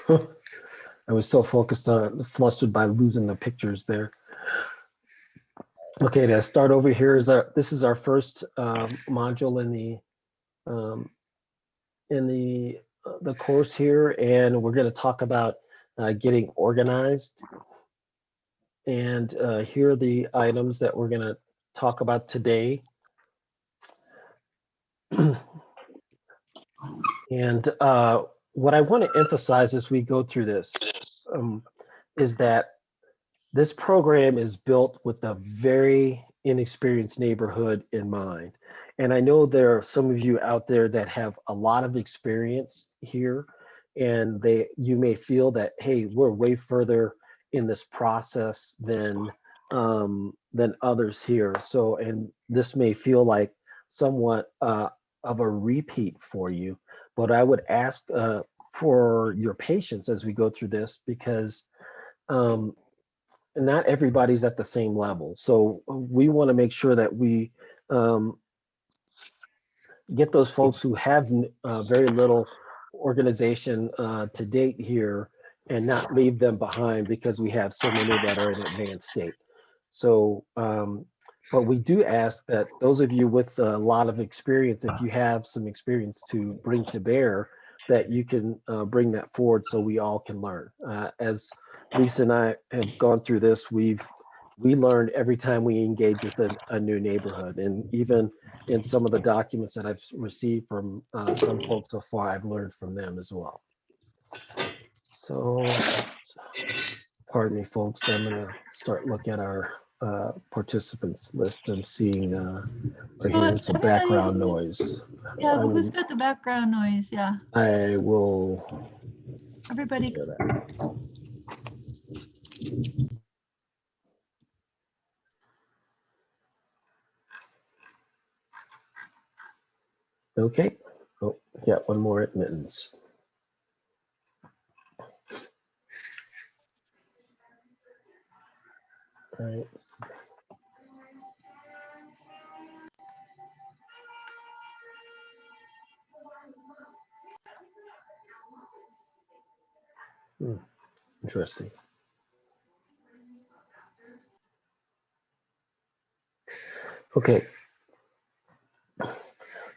I was so focused on, flustered by losing the pictures there. Okay, to start over here is this is our first module um, in the course here, and we're going to talk about getting organized. And here are the items that we're going to talk about today. And what I want to emphasize as we go through this is that this program is built with a very inexperienced neighborhood in mind. And I know there are some of you out there that have a lot of experience here, and you may feel that, hey, we're way further in this process than others here. So, and this may feel like somewhat of a repeat for you, but I would ask for your patience as we go through this, because not everybody's at the same level. So we want to make sure that we get those folks who have very little organization to date here and not leave them behind, because we have so many that are in advanced state. So, but we do ask that those of you with a lot of experience, if you have some experience to bring to bear, that you can bring that forward so we all can learn. As Lisa and I have gone through this, we learn every time we engage with a new neighborhood, and even in some of the documents that I've received from some folks so far, I've learned from them as well. So, pardon me, folks, I'm gonna start looking at our participants list and seeing or hearing some background noise. Yeah, who's got the background noise? Yeah. I will. Everybody. Hear that. Okay. Oh, yeah, one more admittance. All right. Interesting. Okay.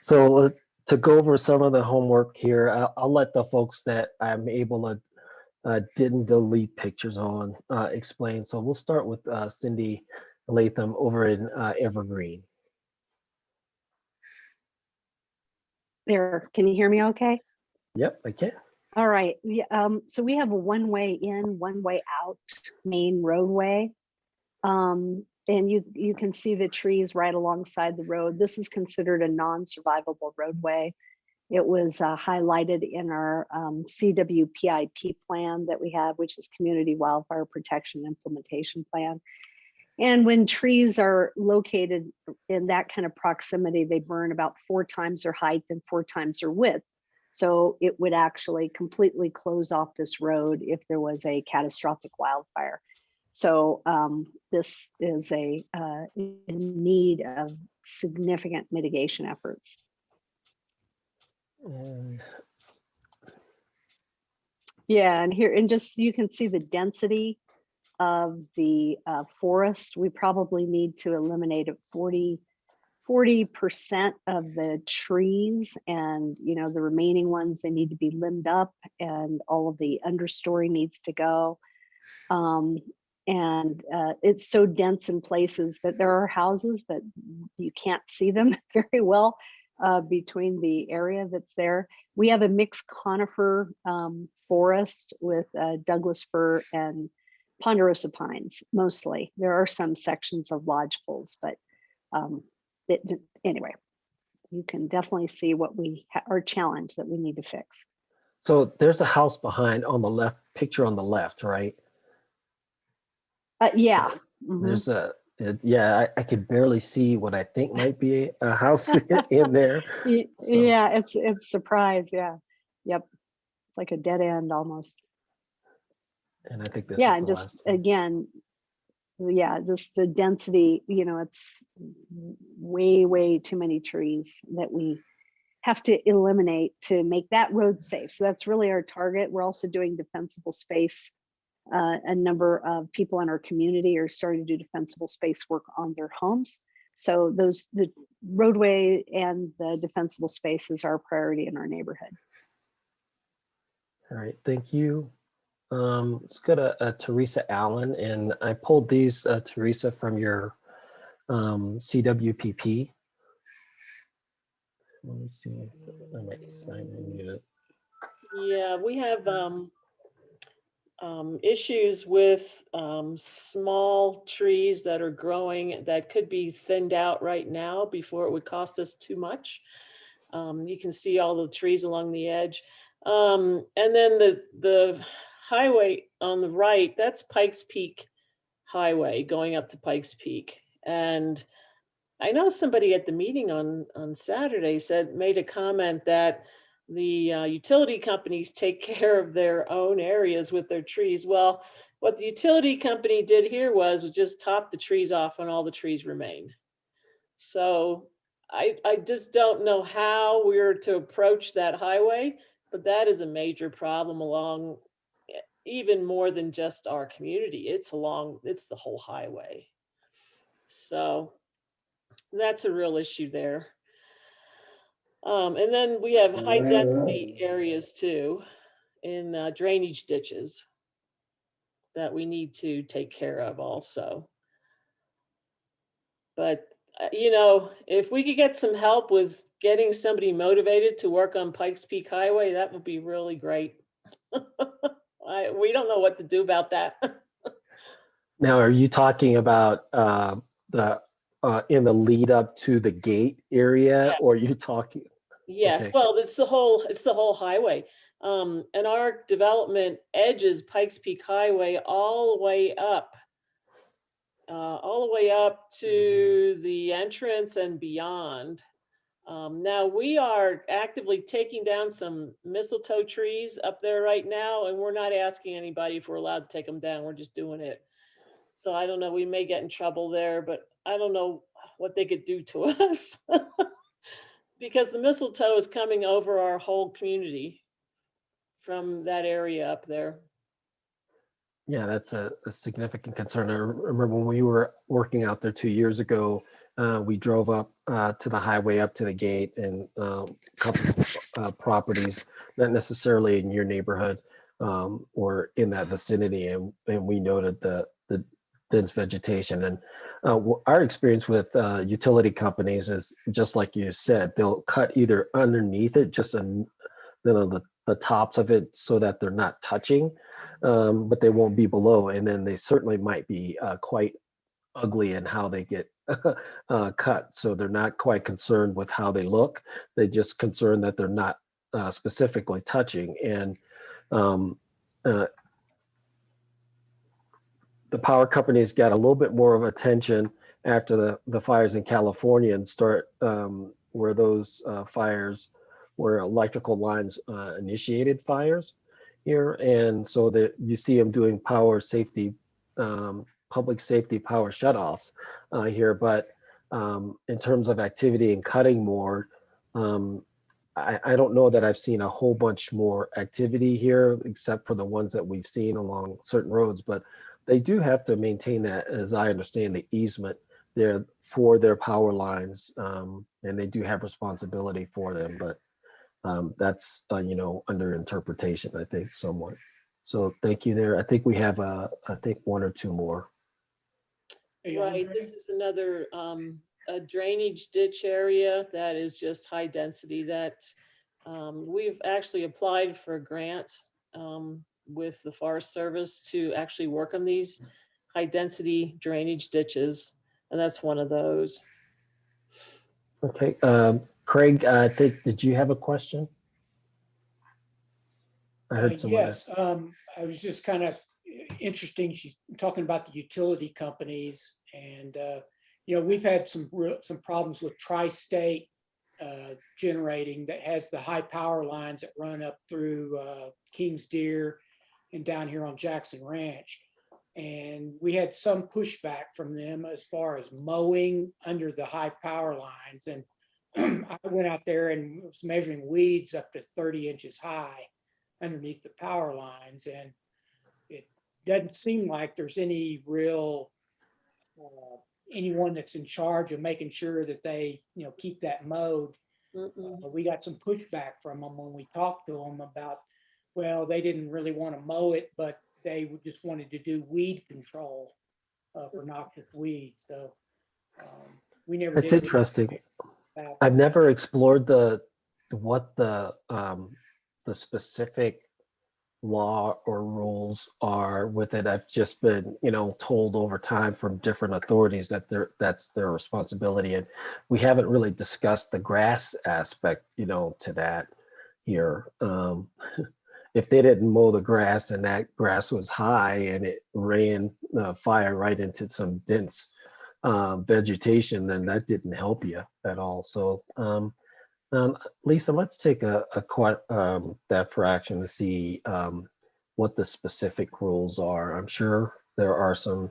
So to go over some of the homework here, I'll let the folks that I'm able to didn't delete pictures on explain. So we'll start with Cindy Latham over in Evergreen. There, can you hear me okay? Yep, I can. All right, so we have a one-way in, one-way out main roadway. And you can see the trees right alongside the road. This is considered a non-survivable roadway. It was highlighted in our CWPIP plan that we have, which is Community Wildfire Protection Implementation Plan. And when trees are located in that kind of proximity, they burn about 4 times their height and 4 times their width. So it would actually completely close off this road if there was a catastrophic wildfire. So this is in need of significant mitigation efforts. Yeah, and here, and just you can see the density of the forest. We probably need to eliminate 40% of the trees, and the remaining ones, they need to be limbed up, and all of the understory needs to go. And it's so dense in places that there are houses, but you can't see them very well between the area that's there. We have a mixed conifer forest with Douglas fir and ponderosa pines, mostly. There are some sections of lodgefuls, but anyway, you can definitely see what our challenge that we need to fix. So there's a house behind on the left, picture on the left, right? Yeah. There's yeah, I could barely see what I think might be a house in there. So. Yeah, it's a surprise. Yeah. Yep. It's like a dead end almost. And I think this is the and just last one. Again, yeah, just the density, it's way too many trees that we have to eliminate to make that road safe. So that's really our target. We're also doing defensible space. A number of people in our community are starting to do defensible space work on their homes. So the roadway and the defensible space is our priority in our neighborhood. All right, thank you. Let's go to Teresa Allen, and I pulled these, Teresa, from your CWPP. Let me see. I might sign in it. Yeah, we have issues with small trees that are growing that could be thinned out right now before it would cost us too much. You can see all the trees along the edge. And then the highway on the right, that's Pikes Peak Highway going up to Pikes Peak. And I know somebody at the meeting on Saturday made a comment that the utility companies take care of their own areas with their trees. Well, what the utility company did here was just top the trees off and all the trees remain. So I just don't know how we're to approach that highway, but that is a major problem along even more than just our community. It's the whole highway. So that's a real issue there. And then we have high density areas too in drainage ditches that we need to take care of also. But, you know, if we could get some help with getting somebody motivated to work on Pikes Peak Highway, that would be really great. We don't know what to do about that. Now, are you talking about the in the lead up to the gate area, or are you talking? Yes, Okay. well, it's the whole highway. And our development edges Pikes Peak Highway all the way up to the entrance and beyond. Now we are actively taking down some mistletoe trees up there right now, and we're not asking anybody if we're allowed to take them down. We're just doing it. So I don't know, we may get in trouble there, but I don't know what they could do to us. Because the mistletoe is coming over our whole community from that area up there. Yeah, that's a significant concern. I remember when we were working out there 2 years ago, we drove up to the highway up to the gate, and a couple of properties, not necessarily in your neighborhood or in that vicinity, and we noted the dense vegetation. And our experience with utility companies is just like you said, they'll cut either underneath it, just the tops of it, so that they're not touching, but they won't be below. And then they certainly might be quite ugly in how they get cut. So they're not quite concerned with how they look. They just concerned that they're not specifically touching. And the power companies got a little bit more of attention after the fires in California, and start where those fires where electrical lines initiated fires here. And so that you see them doing power safety, public safety power shutoffs here. But in terms of activity and cutting more, I don't know that I've seen a whole bunch more activity here, except for the ones that we've seen along certain roads. But they do have to maintain that, as I understand, the easement there for their power lines, and they do have responsibility for them. But that's under interpretation, I think, somewhat. So thank you there. I think we have I think one or two more. Right, this is another a drainage ditch area that is just high density that we've actually applied for a grant with the Forest Service to actually work on these high density drainage ditches, and that's one of those. Okay, Craig, I think, did you have a question? I heard someone. Yes, I was just kind of interesting. She's talking about the utility companies, and we've had some problems with Tri-State generating that has the high power lines that run up through Kings Deer and down here on Jackson Ranch. And we had some pushback from them as far as mowing under the high power lines. And I went out there and was measuring weeds up to 30 inches high underneath the power lines, and it doesn't seem like there's any real anyone that's in charge of making sure that they, keep that mowed. We got some pushback from them when we talked to them about, well, they didn't really want to mow it, but they just wanted to do weed control for noxious weeds. So we never That's did. interesting. About I've never explored what the specific law or rules are with it. I've just been, told over time from different authorities that that's their responsibility. And we haven't really discussed the grass aspect, to that here. If they didn't mow the grass and that grass was high and it ran fire right into some dense vegetation, then that didn't help you at all. So Lisa, let's take that for action to see what the specific rules are. I'm sure there are some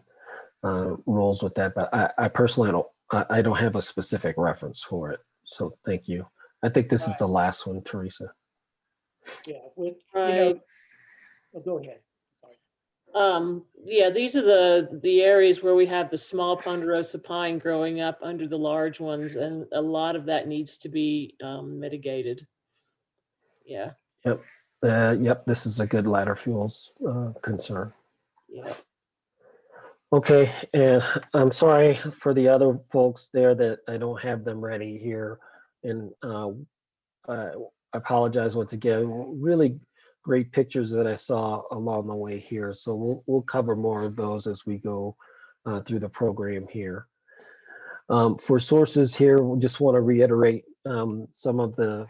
rules with that, but I personally don't have a specific reference for it. So thank you. I think this is Right. the last one, Teresa. Yeah, with, Right. go ahead. Yeah, these are the areas where we have the small ponderosa pine growing up under the large ones, and a lot of that needs to be mitigated. Yeah. Yep. Yep. This is a good ladder fuels concern. Yeah. Okay, and I'm sorry for the other folks there that I don't have them ready here, and I apologize once again. Really great pictures that I saw along the way here, so we'll cover more of those as we go through the program here. For sources here, we just want to reiterate some of the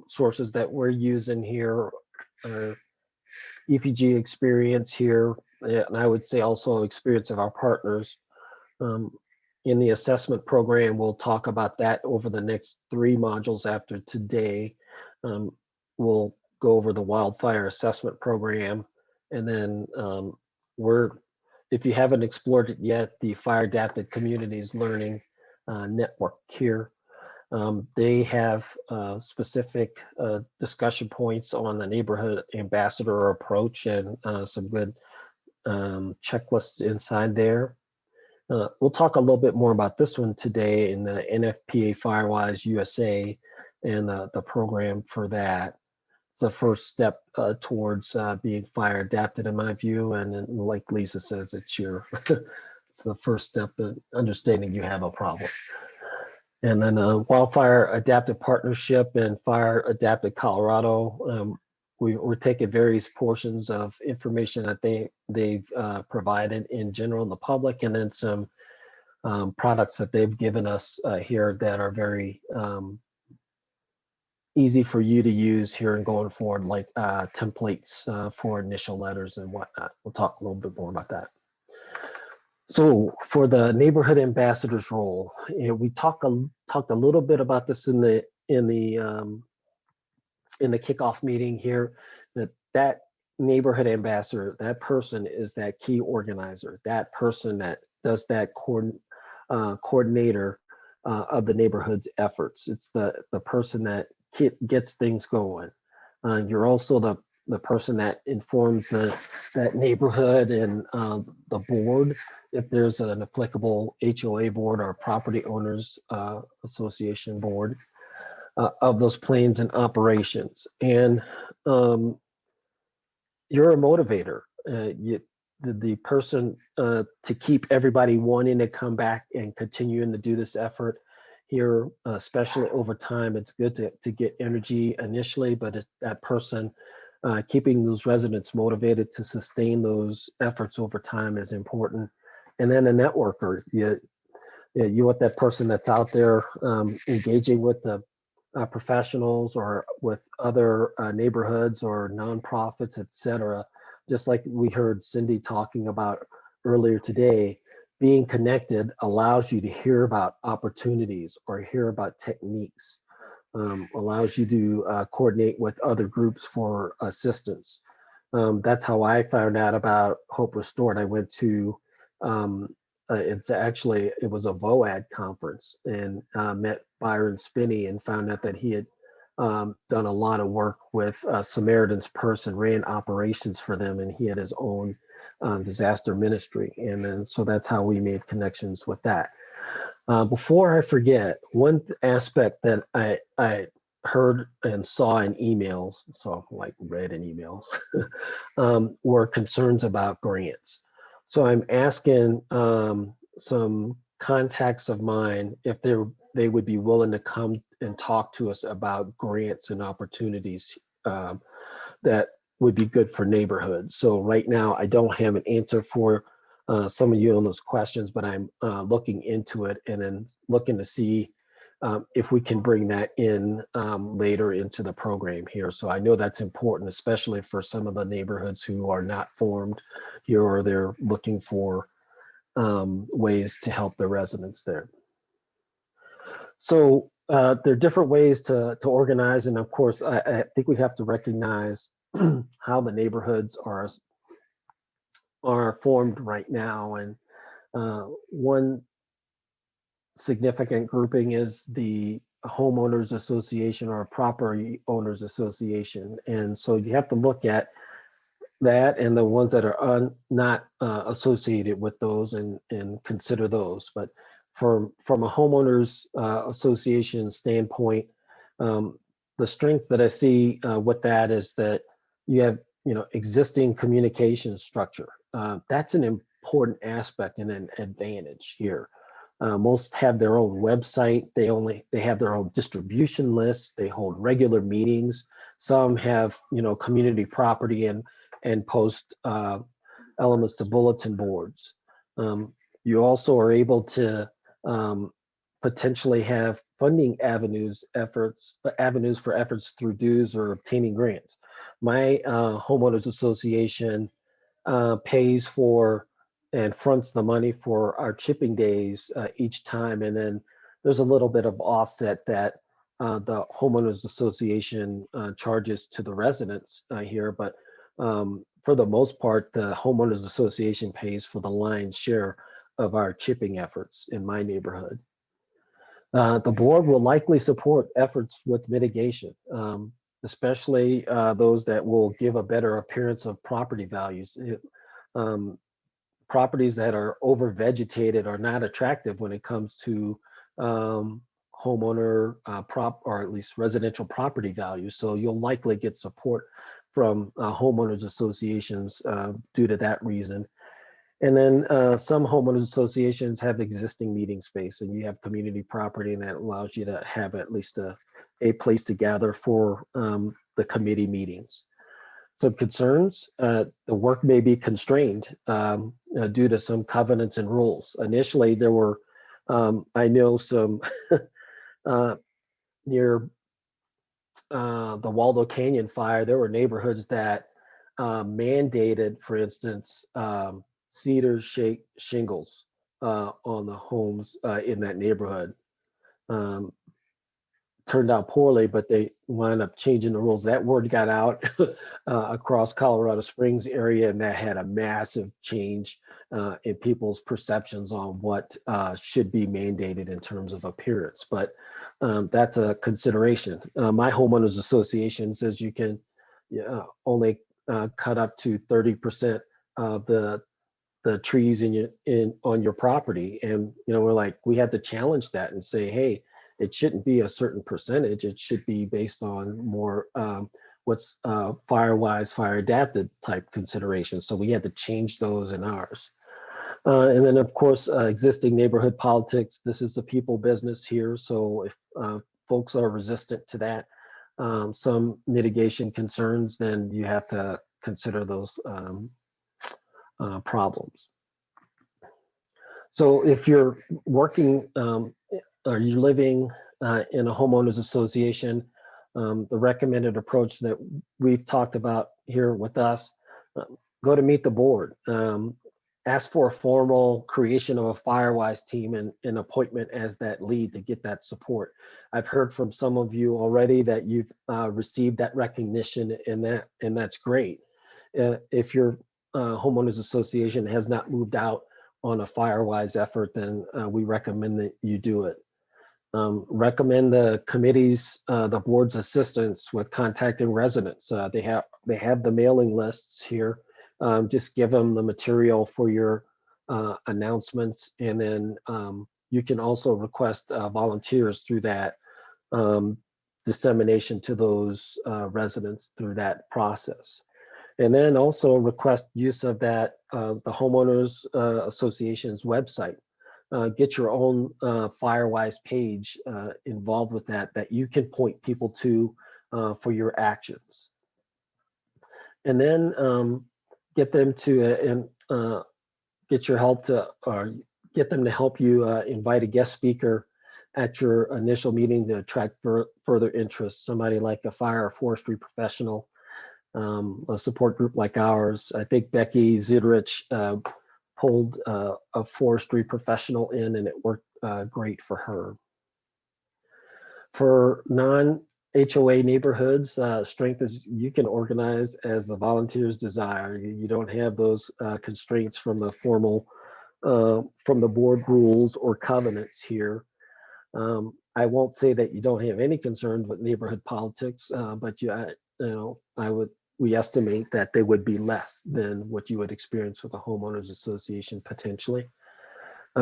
sources that we're using here. EPG experience here, and I would say also experience of our partners. In the assessment program, we'll talk about that over the next 3 modules after today. We'll go over the wildfire assessment program, and then if you haven't explored it yet, the Fire Adapted Communities Learning Network here. They have specific discussion points on the neighborhood ambassador approach and some good checklists inside there. We'll talk a little bit more about this one today in the NFPA Firewise USA and the program for that. It's the first step towards being fire adapted in my view. And then, like Lisa says, it's it's the first step in understanding you have a problem. And then Wildfire Adaptive Partnership and Fire Adapted Colorado. We're taking various portions of information that they've provided in general in the public, and then some products that they've given us here that are very easy for you to use here and going forward, like templates for initial letters and whatnot. We'll talk a little bit more about that. So for the neighborhood ambassador's role, we talked a little bit about this in the kickoff meeting here. That neighborhood ambassador, that person is that key organizer, that person that does that coordinator of the neighborhood's efforts. It's the person that gets things going. You're also the person that informs that neighborhood and the board, if there's an applicable HOA board or property owners association board, of those plans and operations. And you're a motivator. The person to keep everybody wanting to come back and continuing to do this effort here, especially over time. It's good to get energy initially, but it's that person keeping those residents motivated to sustain those efforts over time is important. And then a networker, you want that person that's out there engaging with the professionals or with other neighborhoods or nonprofits, et cetera. Just like we heard Cindy talking about earlier today, being connected allows you to hear about opportunities or hear about techniques, allows you to coordinate with other groups for assistance. That's how I found out about Hope Restored. I went to it was a VOAD conference, and met Byron Spinney and found out that he had done a lot of work with Samaritan's Purse and ran operations for them, and he had his own disaster ministry. And then so that's how we made connections with that. Before I forget, one aspect that I heard and saw in emails, so like read in emails, were concerns about grants. So I'm asking some contacts of mine if they would be willing to come and talk to us about grants and opportunities that would be good for neighborhoods. So right now, I don't have an answer for some of you on those questions, but I'm looking into it and then looking to see if we can bring that in later into the program here. So I know that's important, especially for some of the neighborhoods who are not formed here, or they're looking for ways to help the residents there. So there are different ways to organize. And of course, I think we have to recognize how the neighborhoods are formed right now. And one significant grouping is the homeowners association or property owners association. And so you have to look at that and the ones that are not associated with those and consider those. But from a homeowners association standpoint, the strength that I see with that is that you have existing communication structure. That's an important aspect and an advantage here. Most have their own website. They have their own distribution list. They hold regular meetings. Some have community property and post elements to bulletin boards. You also are able to potentially have funding avenues for efforts through dues or obtaining grants. My homeowners association pays for and fronts the money for our chipping days each time, and then there's a little bit of offset that the homeowners association charges to the residents here, but for the most part, the homeowners association pays for the lion's share of our chipping efforts in my neighborhood. The board will likely support efforts with mitigation, especially those that will give a better appearance of property values. Properties that are over vegetated are not attractive when it comes to homeowner or at least residential property values. So you'll likely get support from homeowners associations due to that reason. And then some homeowners associations have existing meeting space, and you have community property, and that allows you to have at least a place to gather for the committee meetings. Some concerns, the work may be constrained due to some covenants and rules. Initially, there were, I know some near the Waldo Canyon fire, there were neighborhoods that mandated, for instance, cedar shingles on the homes in that neighborhood. Turned out poorly, but they wound up changing the rules. That word got out across Colorado Springs area, and that had a massive change in people's perceptions on what should be mandated in terms of appearance. But that's a consideration. My homeowners association says you can only cut up to 30% of the trees on your property, and we're like, we had to challenge that and say, hey, it shouldn't be a certain percentage. It should be based on more what's fire-wise, fire-adapted type considerations. So we had to change those in ours. And then, of course, existing neighborhood politics. This is the people business here. So if folks are resistant to that, some mitigation concerns, then you have to consider those problems. So if you're working or you're living in a homeowners association, the recommended approach that we've talked about here with us, go to meet the board. Ask for a formal creation of a Firewise team and an appointment as that lead to get that support. I've heard from some of you already that you've received that recognition, and that's great. If your homeowners association has not moved out on a Firewise effort, then we recommend that you do it. Recommend the committees, the board's assistance with contacting residents. They have the mailing lists here. Just give them the material for your announcements, and then you can also request volunteers through that dissemination to those residents through that process. And then also request use of that the homeowners association's website. Get your own Firewise page involved with that you can point people to for your actions. And then get them to get your help to, or get them to help you invite a guest speaker at your initial meeting to attract further interest. Somebody like a fire or forestry professional, a support group like ours. I think Becky Zudrich pulled a forestry professional in, and it worked great for her. For non-HOA neighborhoods, strength is you can organize as the volunteers desire. You don't have those constraints from the formal, from the board rules or covenants here. I won't say that you don't have any concerns with neighborhood politics, but we estimate that they would be less than what you would experience with a homeowners association potentially.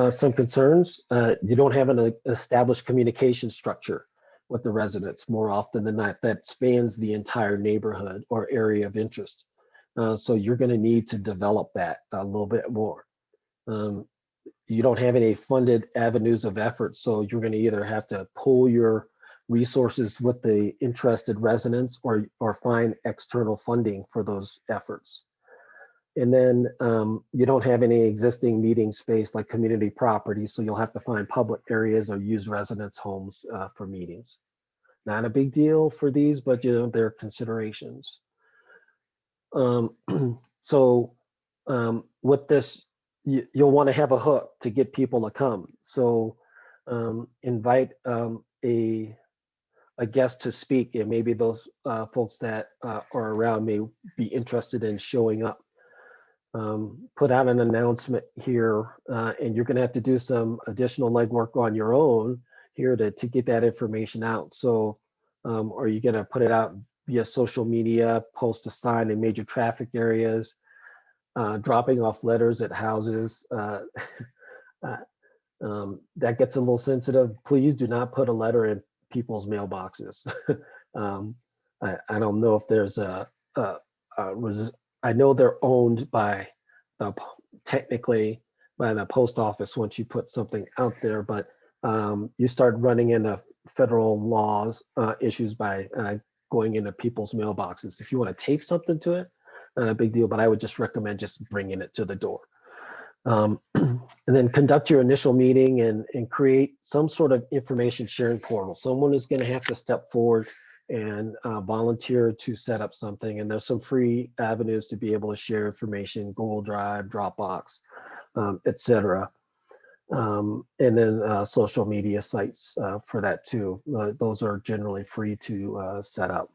Some concerns, you don't have an established communication structure with the residents more often than not that spans the entire neighborhood or area of interest. So you're going to need to develop that a little bit more. You don't have any funded avenues of effort, so you're going to either have to pull your resources with the interested residents or find external funding for those efforts. And then you don't have any existing meeting space like community property, so you'll have to find public areas or use residents' homes for meetings. Not a big deal for these, but there are considerations. With this, you'll want to have a hook to get people to come. So invite a guest to speak, and maybe those folks that are around may be interested in showing up. Put out an announcement here, and you're going to have to do some additional legwork on your own here to get that information out. So are you going to put it out via social media, post a sign in major traffic areas, dropping off letters at houses? That gets a little sensitive. Please do not put a letter in people's mailboxes. I don't know if there's I know they're owned by technically by the post office once you put something out there, but you start running into federal laws issues by going into people's mailboxes. If you want to tape something to it, not a big deal, but I would just recommend just bringing it to the door. And then conduct your initial meeting and create some sort of information sharing portal. Someone is going to have to step forward and volunteer to set up something. And there's some free avenues to be able to share information, Google Drive, Dropbox, etc. And then social media sites for that too. Those are generally free to set up.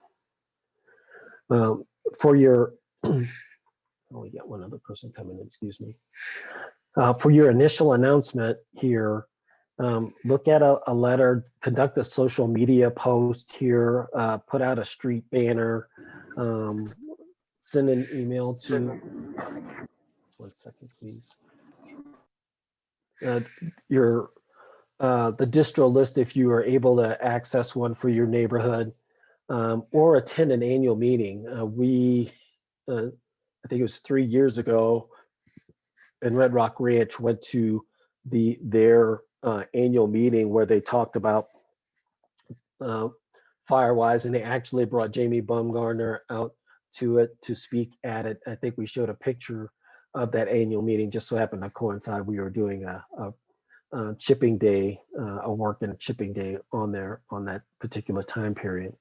For your, oh, we got one other person coming in, excuse me. For your initial announcement here, look at a letter, conduct a social media post here, put out a street banner, send an email to, 1 second, please. The distro list, if you are able to access one for your neighborhood, or attend an annual meeting. I think it was 3 years ago, and Red Rock Ranch went to their annual meeting where they talked about Firewise, and they actually brought Jamie Baumgartner out to it to speak at it. I think we showed a picture of that annual meeting, just so happened to coincide we were doing a chipping day, a work and a chipping day on that particular time period.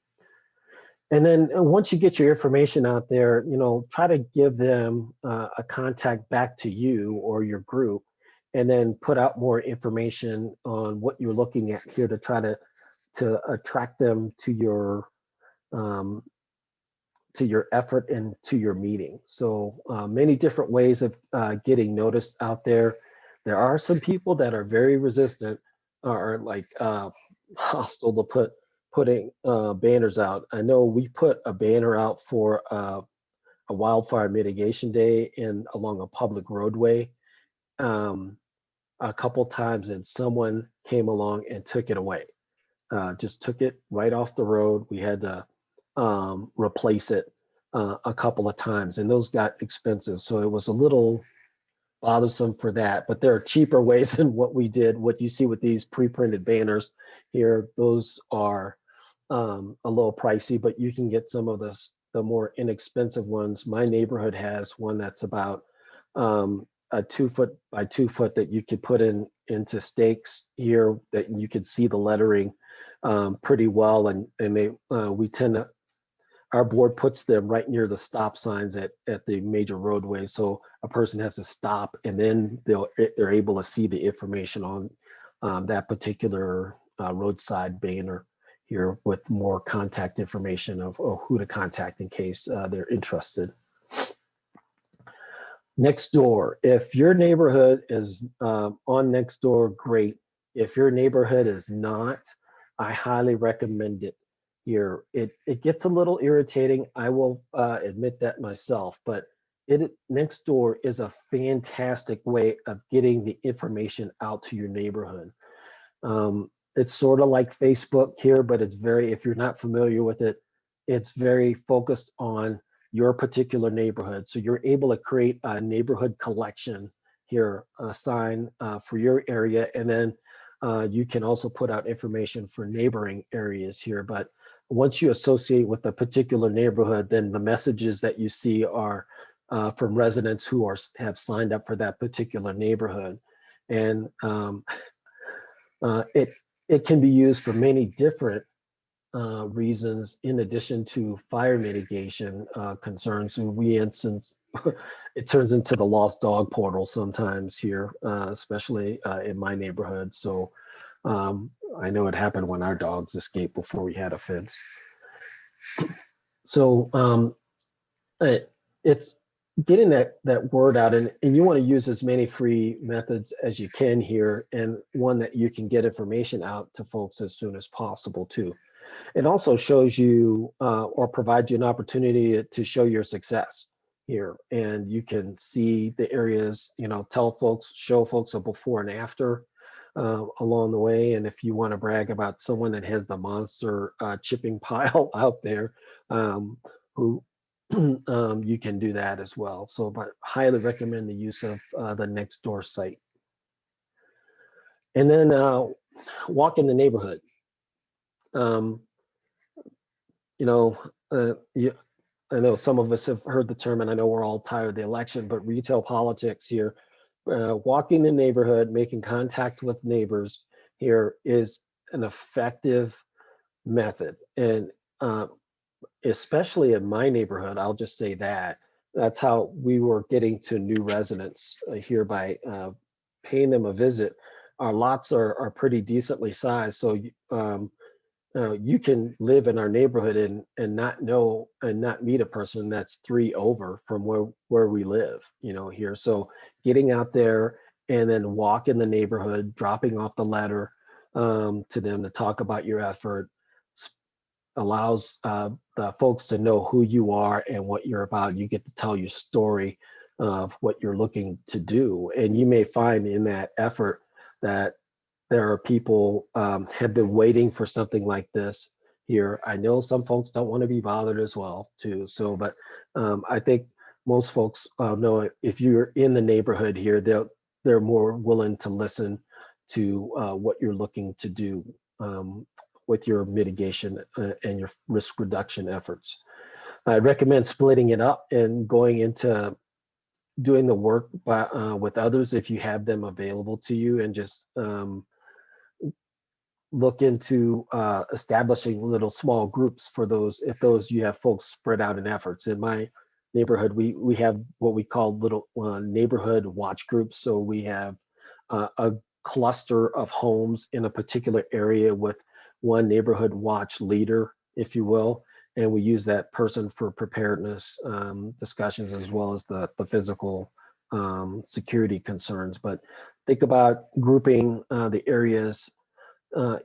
And then once you get your information out there, try to give them a contact back to you or your group, and then put out more information on what you're looking at here to try to attract them to your effort and to your meeting. So many different ways of getting noticed out there. There are some people that are very resistant or like hostile to putting banners out. I know we put a banner out for a wildfire mitigation day in along a public roadway um, a couple times, and someone came along and took it away. Just took it right off the road. We had to replace it a couple of times, and those got expensive. So it was a little bothersome for that. But there are cheaper ways than what we did. What you see with these pre-printed banners here, those are a little pricey, but you can get some of the more inexpensive ones. My neighborhood has one that's about a 2 foot by 2 foot that you could put into stakes here that you could see the lettering pretty well, and they we tend to our board puts them right near the stop signs at the major roadways, so a person has to stop and then they're able to see the information on that particular roadside banner here with more contact information of who to contact in case they're interested. Nextdoor, if your neighborhood is on Nextdoor, great. If your neighborhood is not, I highly recommend it here. It gets a little irritating. I will admit that myself, but Nextdoor is a fantastic way of getting the information out to your neighborhood. It's sort of like Facebook here, but it's very, if you're not familiar with it, it's very focused on your particular neighborhood. So you're able to create a neighborhood collection here, a sign for your area. And then you can also put out information for neighboring areas here. But once you associate with a particular neighborhood, then the messages that you see are from residents who have signed up for that particular neighborhood. And it can be used for many different reasons in addition to fire mitigation concerns. And it turns into the lost dog portal sometimes here, especially in my neighborhood. So I know it happened when our dogs escaped before we had a fence. So it's getting that word out, and you want to use as many free methods as you can here, and one that you can get information out to folks as soon as possible too. It also shows you or provides you an opportunity to show your success here, and you can see the areas, show folks a before and after along the way. And if you want to brag about someone that has the monster chipping pile out there, who you can do that as well. So, but highly recommend the use of the Nextdoor site. And then walk in the neighborhood. I know some of us have heard the term, and I know we're all tired of the election, but retail politics here. Walking the neighborhood, making contact with neighbors here is an effective method. And especially in my neighborhood, I'll just say that's how we were getting to new residents here by paying them a visit. Our lots are pretty decently sized, so you can live in our neighborhood and not know and not meet a person that's 3 over from where we live, here. So getting out there and then walk in the neighborhood, dropping off the letter to them to talk about your effort allows the folks to know who you are and what you're about. You get to tell your story of what you're looking to do. And you may find in that effort that there are people have been waiting for something like this here. I know some folks don't want to be bothered as well too. So, but I think most folks know if you're in the neighborhood here, they're more willing to listen to what you're looking to do with your mitigation and your risk reduction efforts. I recommend splitting it up and going into doing the work with others if you have them available to you, and just look into establishing little small groups for those, if you have folks spread out in efforts. In my neighborhood, we have what we call little neighborhood watch groups. So we have a cluster of homes in a particular area with one neighborhood watch leader, if you will, and we use that person for preparedness discussions as well as the physical security concerns. But think about grouping the areas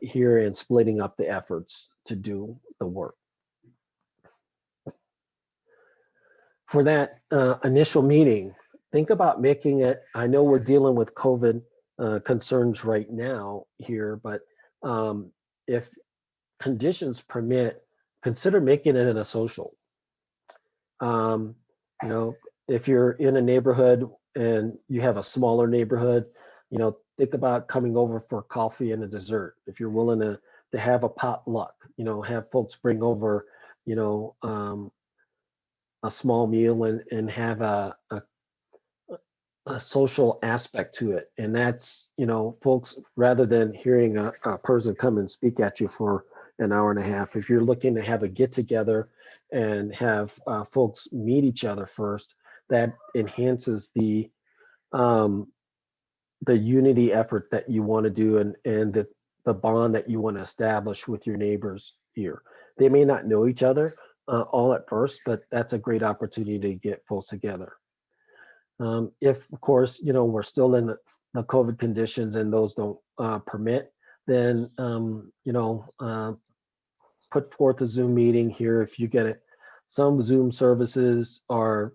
here and splitting up the efforts to do the work. For that initial meeting, think about making it, I know we're dealing with COVID concerns right now here, but if conditions permit, consider making it in a social. You know, if you're in a neighborhood and you have a smaller neighborhood, you know, think about coming over for coffee and a dessert. If you're willing to have a potluck, you know, have folks bring over, you know, a small meal and have a social aspect to it. And that's, you know, folks, rather than hearing a person come and speak at you for an hour and a half, if you're looking to have a get together and have folks meet each other first, that enhances the unity effort that you want to do and the bond that you want to establish with your neighbors here. They may not know each other all at first, but that's a great opportunity to get folks together. If, of course, you know, we're still in the COVID conditions and those don't permit, then, you know, put forth a Zoom meeting here if you get it. Some Zoom services are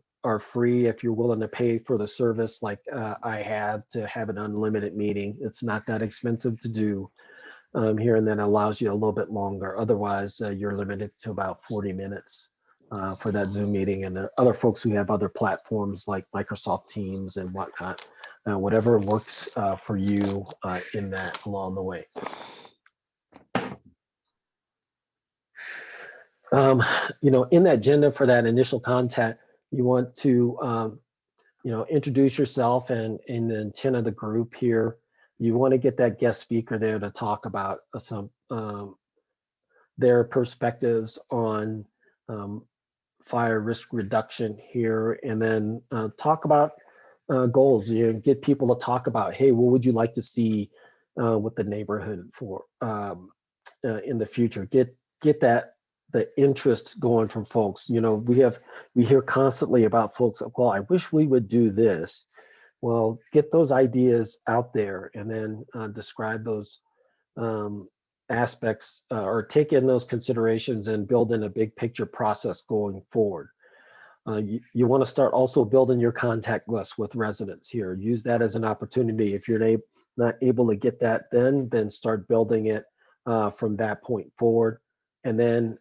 free if you're willing to pay for the service, like I have to have an unlimited meeting. It's not that expensive to do here, and then allows you a little bit longer. Otherwise, you're limited to about 40 minutes. For that Zoom meeting, and there are other folks who have other platforms like Microsoft Teams and whatnot, whatever works for you in that along the way. You know, in that agenda for that initial contact, you want to, you know, introduce yourself and in the intent of the group here. You want to get that guest speaker there to talk about some their perspectives on fire risk reduction here, and then talk about goals. You know, get people to talk about, hey, what would you like to see with the neighborhood for in the future? Get that the interest going from folks. You know, we hear constantly about folks, well, I wish we would do this. Well, get those ideas out there and then describe those aspects or take in those considerations and build in a big picture process going forward. You want to start also building your contact list with residents here. Use that as an opportunity. If you're not able to get that then start building it from that point forward. And then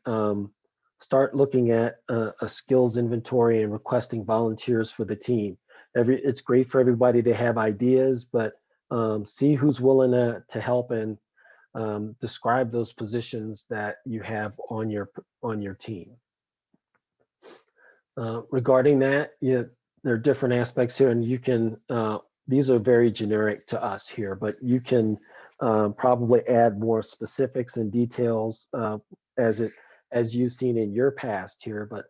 start looking at a skills inventory and requesting volunteers for the team. It's great for everybody to have ideas, but see who's willing to help and describe those positions that you have on your team. Regarding that, there are different aspects here, and you can, these are very generic to us here, but you can probably add more specifics and details as you've seen in your past here. But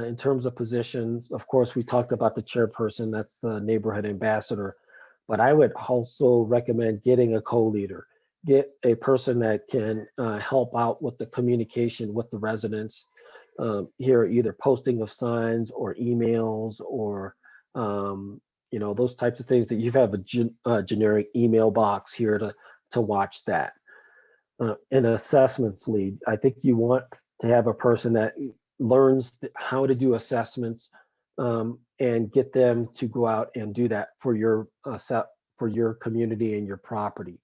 in terms of positions, of course, we talked about the chairperson, that's the neighborhood ambassador, but I would also recommend getting a co-leader. Get a person that can help out with the communication with the residents here, either posting of signs or emails or you know, those types of things that you have a generic email box here to watch that. An assessments lead, I think you want to have a person that learns how to do assessments and get them to go out and do that for your community and your property.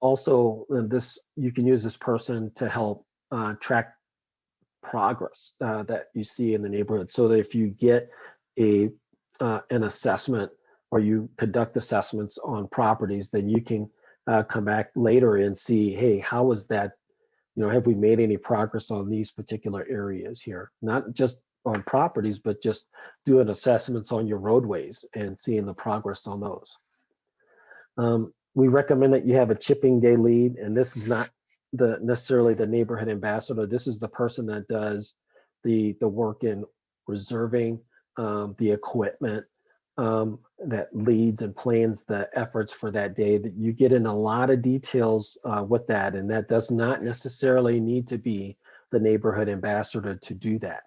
Also, you can use this person to help track progress that you see in the neighborhood, so that if you get an assessment or you conduct assessments on properties, then you can come back later and see, hey, how was that? You know, have we made any progress on these particular areas here? Not just on properties, but just doing assessments on your roadways and seeing the progress on those. We recommend that you have a chipping day lead, and this is not necessarily the neighborhood ambassador. This is the person that does the work in reserving the equipment, that leads and plans the efforts for that day. That you get in a lot of details with that, and that does not necessarily need to be the neighborhood ambassador to do that.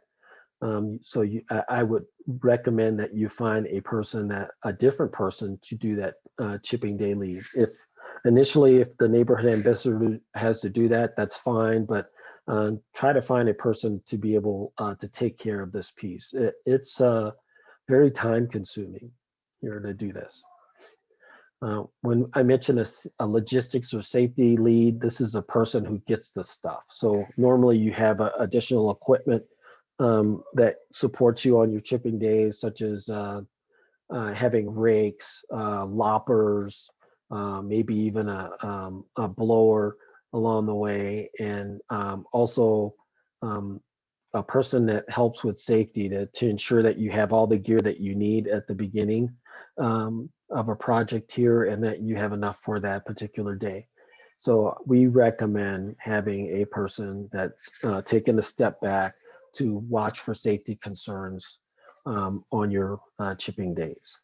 So I would recommend that you find a different person to do that chipping day lead. If the neighborhood ambassador has to do that, that's fine, but try to find a person to be able to take care of this piece. It's very time consuming here to do this. When I mention a logistics or safety lead, this is a person who gets the stuff. So normally you have additional equipment that supports you on your chipping days, such as having rakes, loppers, maybe even a blower along the way, and also a person that helps with safety to ensure that you have all the gear that you need at the beginning of a project here, and that you have enough for that particular day. So we recommend having a person that's taken a step back to watch for safety concerns on your chipping days.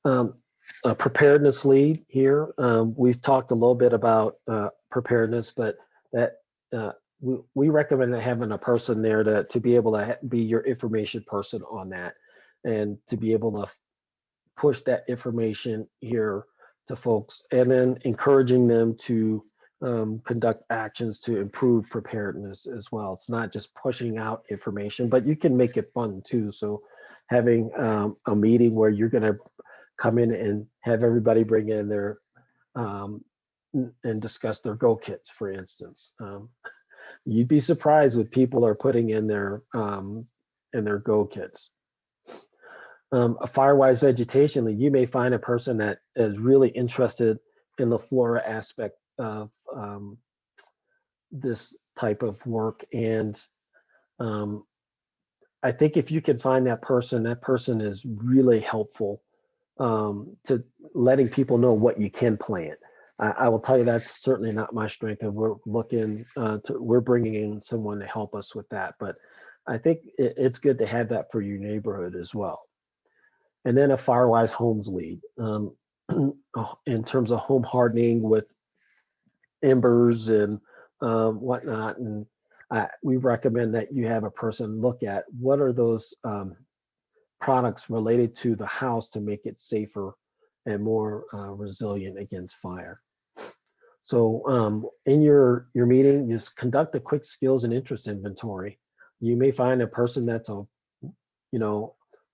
A preparedness lead here. We've talked a little bit about preparedness, but that we recommend having a person there to be able to be your information person on that, and to be able to push that information here to folks, and then encouraging them to conduct actions to improve preparedness as well. It's not just pushing out information, but you can make it fun too. So having a meeting where you're going to come in and have everybody bring in their and discuss their go kits, for instance. You'd be surprised what people are putting in their go kits. A Firewise vegetation lead, you may find a person that is really interested in the flora aspect of this type of work. And I think if you can find that person is really helpful to letting people know what you can plant. I will tell you that's certainly not my strength, and we're looking we're bringing in someone to help us with that. But I think it's good to have that for your neighborhood as well. And then a Firewise homes lead in terms of home hardening with embers and whatnot. And we recommend that you have a person look at what are those products related to the house to make it safer and more resilient against fire. So in your meeting, just conduct a quick skills and interest inventory. You may find a person that's a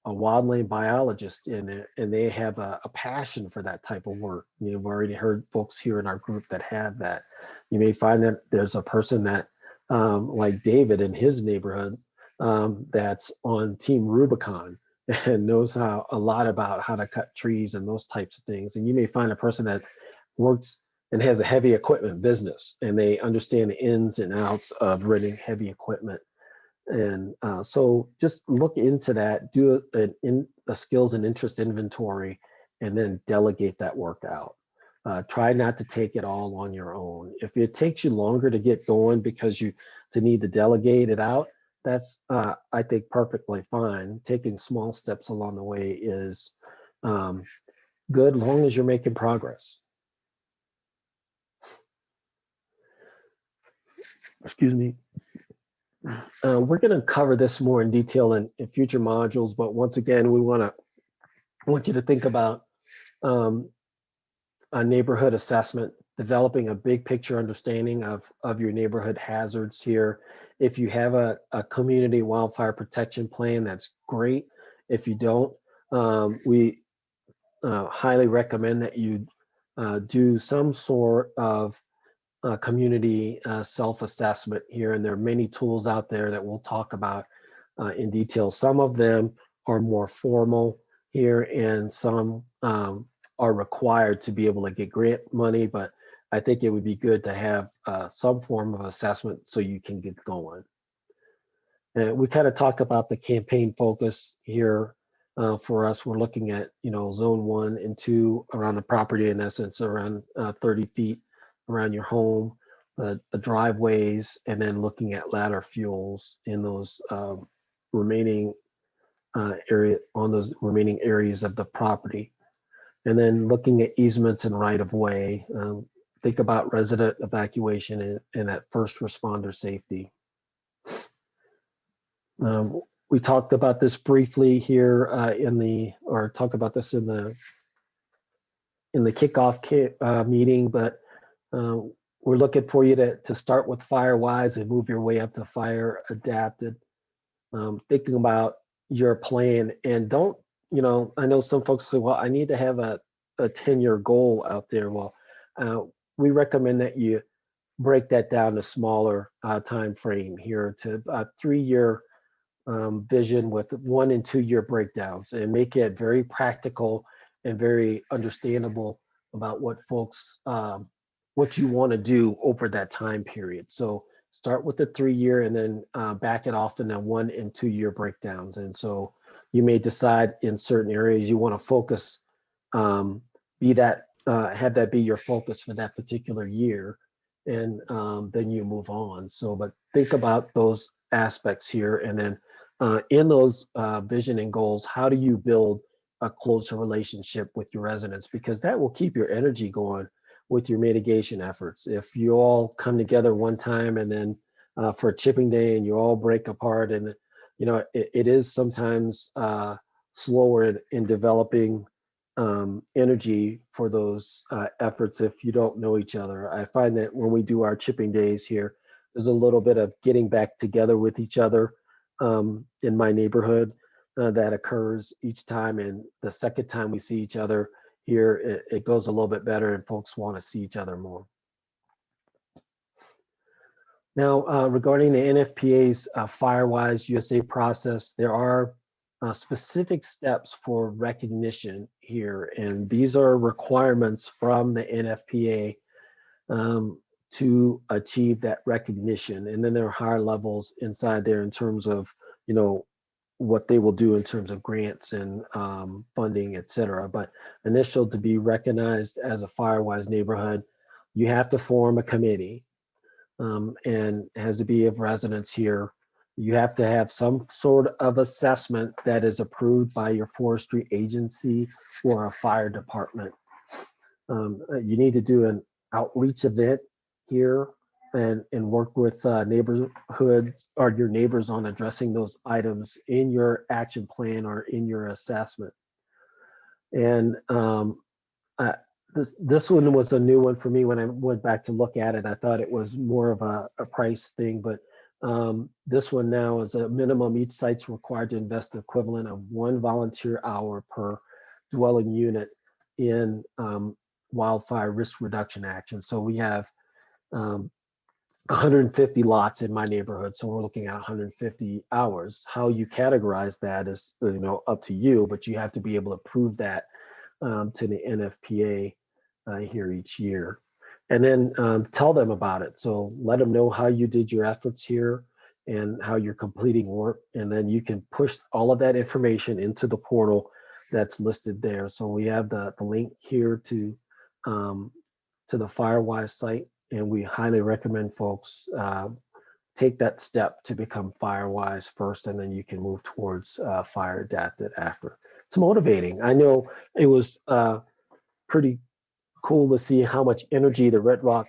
wildland biologist in it, and they have a passion for that type of work. We've already heard folks here in our group that have that. You may find that there's a person that, like David in his neighborhood, that's on Team Rubicon and knows a lot about how to cut trees and those types of things. And you may find a person that works and has a heavy equipment business, and they understand the ins and outs of running heavy equipment. And so just look into that, do a skills and interest inventory, and then delegate that work out. Try not to take it all on your own. If it takes you longer to get going because you need to delegate it out, that's I think perfectly fine. Taking small steps along the way is good, long as you're making progress. Excuse me. We're going to cover this more in detail in future modules, but once again, we want you to think about a neighborhood assessment, developing a big picture understanding of your neighborhood hazards here. If you have a community wildfire protection plan, that's great. If you don't, we highly recommend that you do some sort of community self-assessment here, and there are many tools out there that we'll talk about in detail. Some of them are more formal here, and some are required to be able to get grant money, but I think it would be good to have some form of assessment so you can get going. And we kind of talked about the campaign focus here. For us, we're looking at zone 1 and 2 around the property, in essence around 30 feet around your home, the driveways, and then looking at ladder fuels in those remaining areas of the property, and then looking at easements and right of way. Think about resident evacuation and that first responder safety. We talked about this briefly here in the or talk about this in the kickoff meeting, but uh, we're looking for you to start with FireWise and move your way up to Fire Adapted. Thinking about your plan, and don't, I know some folks say, well, I need to have a 10-year goal out there. Well, we recommend that you break that down to smaller time frame here to a 3-year vision with 1 and 2 year breakdowns, and make it very practical and very understandable about what folks, what you want to do over that time period. So start with the 3-year and then back it off in the 1 and 2 year breakdowns. And so you may decide in certain areas you want to focus, have that be your focus for that particular year, and then you move on. So, but think about those aspects here, and then in those vision and goals, how do you build a closer relationship with your residents? Because that will keep your energy going with your mitigation efforts. If you all come together one time and then for a chipping day and you all break apart, and it is sometimes slower in developing energy for those efforts if you don't know each other. I find that when we do our chipping days here, there's a little bit of getting back together with each other in my neighborhood that occurs each time. And the second time we see each other here, it goes a little bit better and folks want to see each other more. Now, regarding the NFPA's FireWise USA process, there are specific steps for recognition here, and these are requirements from the NFPA to achieve that recognition. And then there are higher levels inside there in terms of, what they will do in terms of grants and funding, et cetera. But initial, to be recognized as a FireWise neighborhood, you have to form a committee, and it has to be of residents here. You have to have some sort of assessment that is approved by your forestry agency or a fire department. You need to do an outreach event here and work with neighborhoods or your neighbors on addressing those items in your action plan or in your assessment. And this one was a new one for me when I went back to look at it. I thought it was more of a price thing, but this one now is a minimum. Each site's required to invest the equivalent of 1 volunteer hour per dwelling unit in wildfire risk reduction action. So we have 150 lots in my neighborhood, so we're looking at 150 hours. How you categorize that is up to you, but you have to be able to prove that to the NFPA here each year, and then tell them about it. So let them know how you did your efforts here and how you're completing work, and then you can push all of that information into the portal that's listed there. So we have the link here to the FireWise site, and we highly recommend folks take that step to become FireWise first, and then you can move towards Fire Adapted after. It's motivating. I know it was pretty cool to see how much energy the Red Rock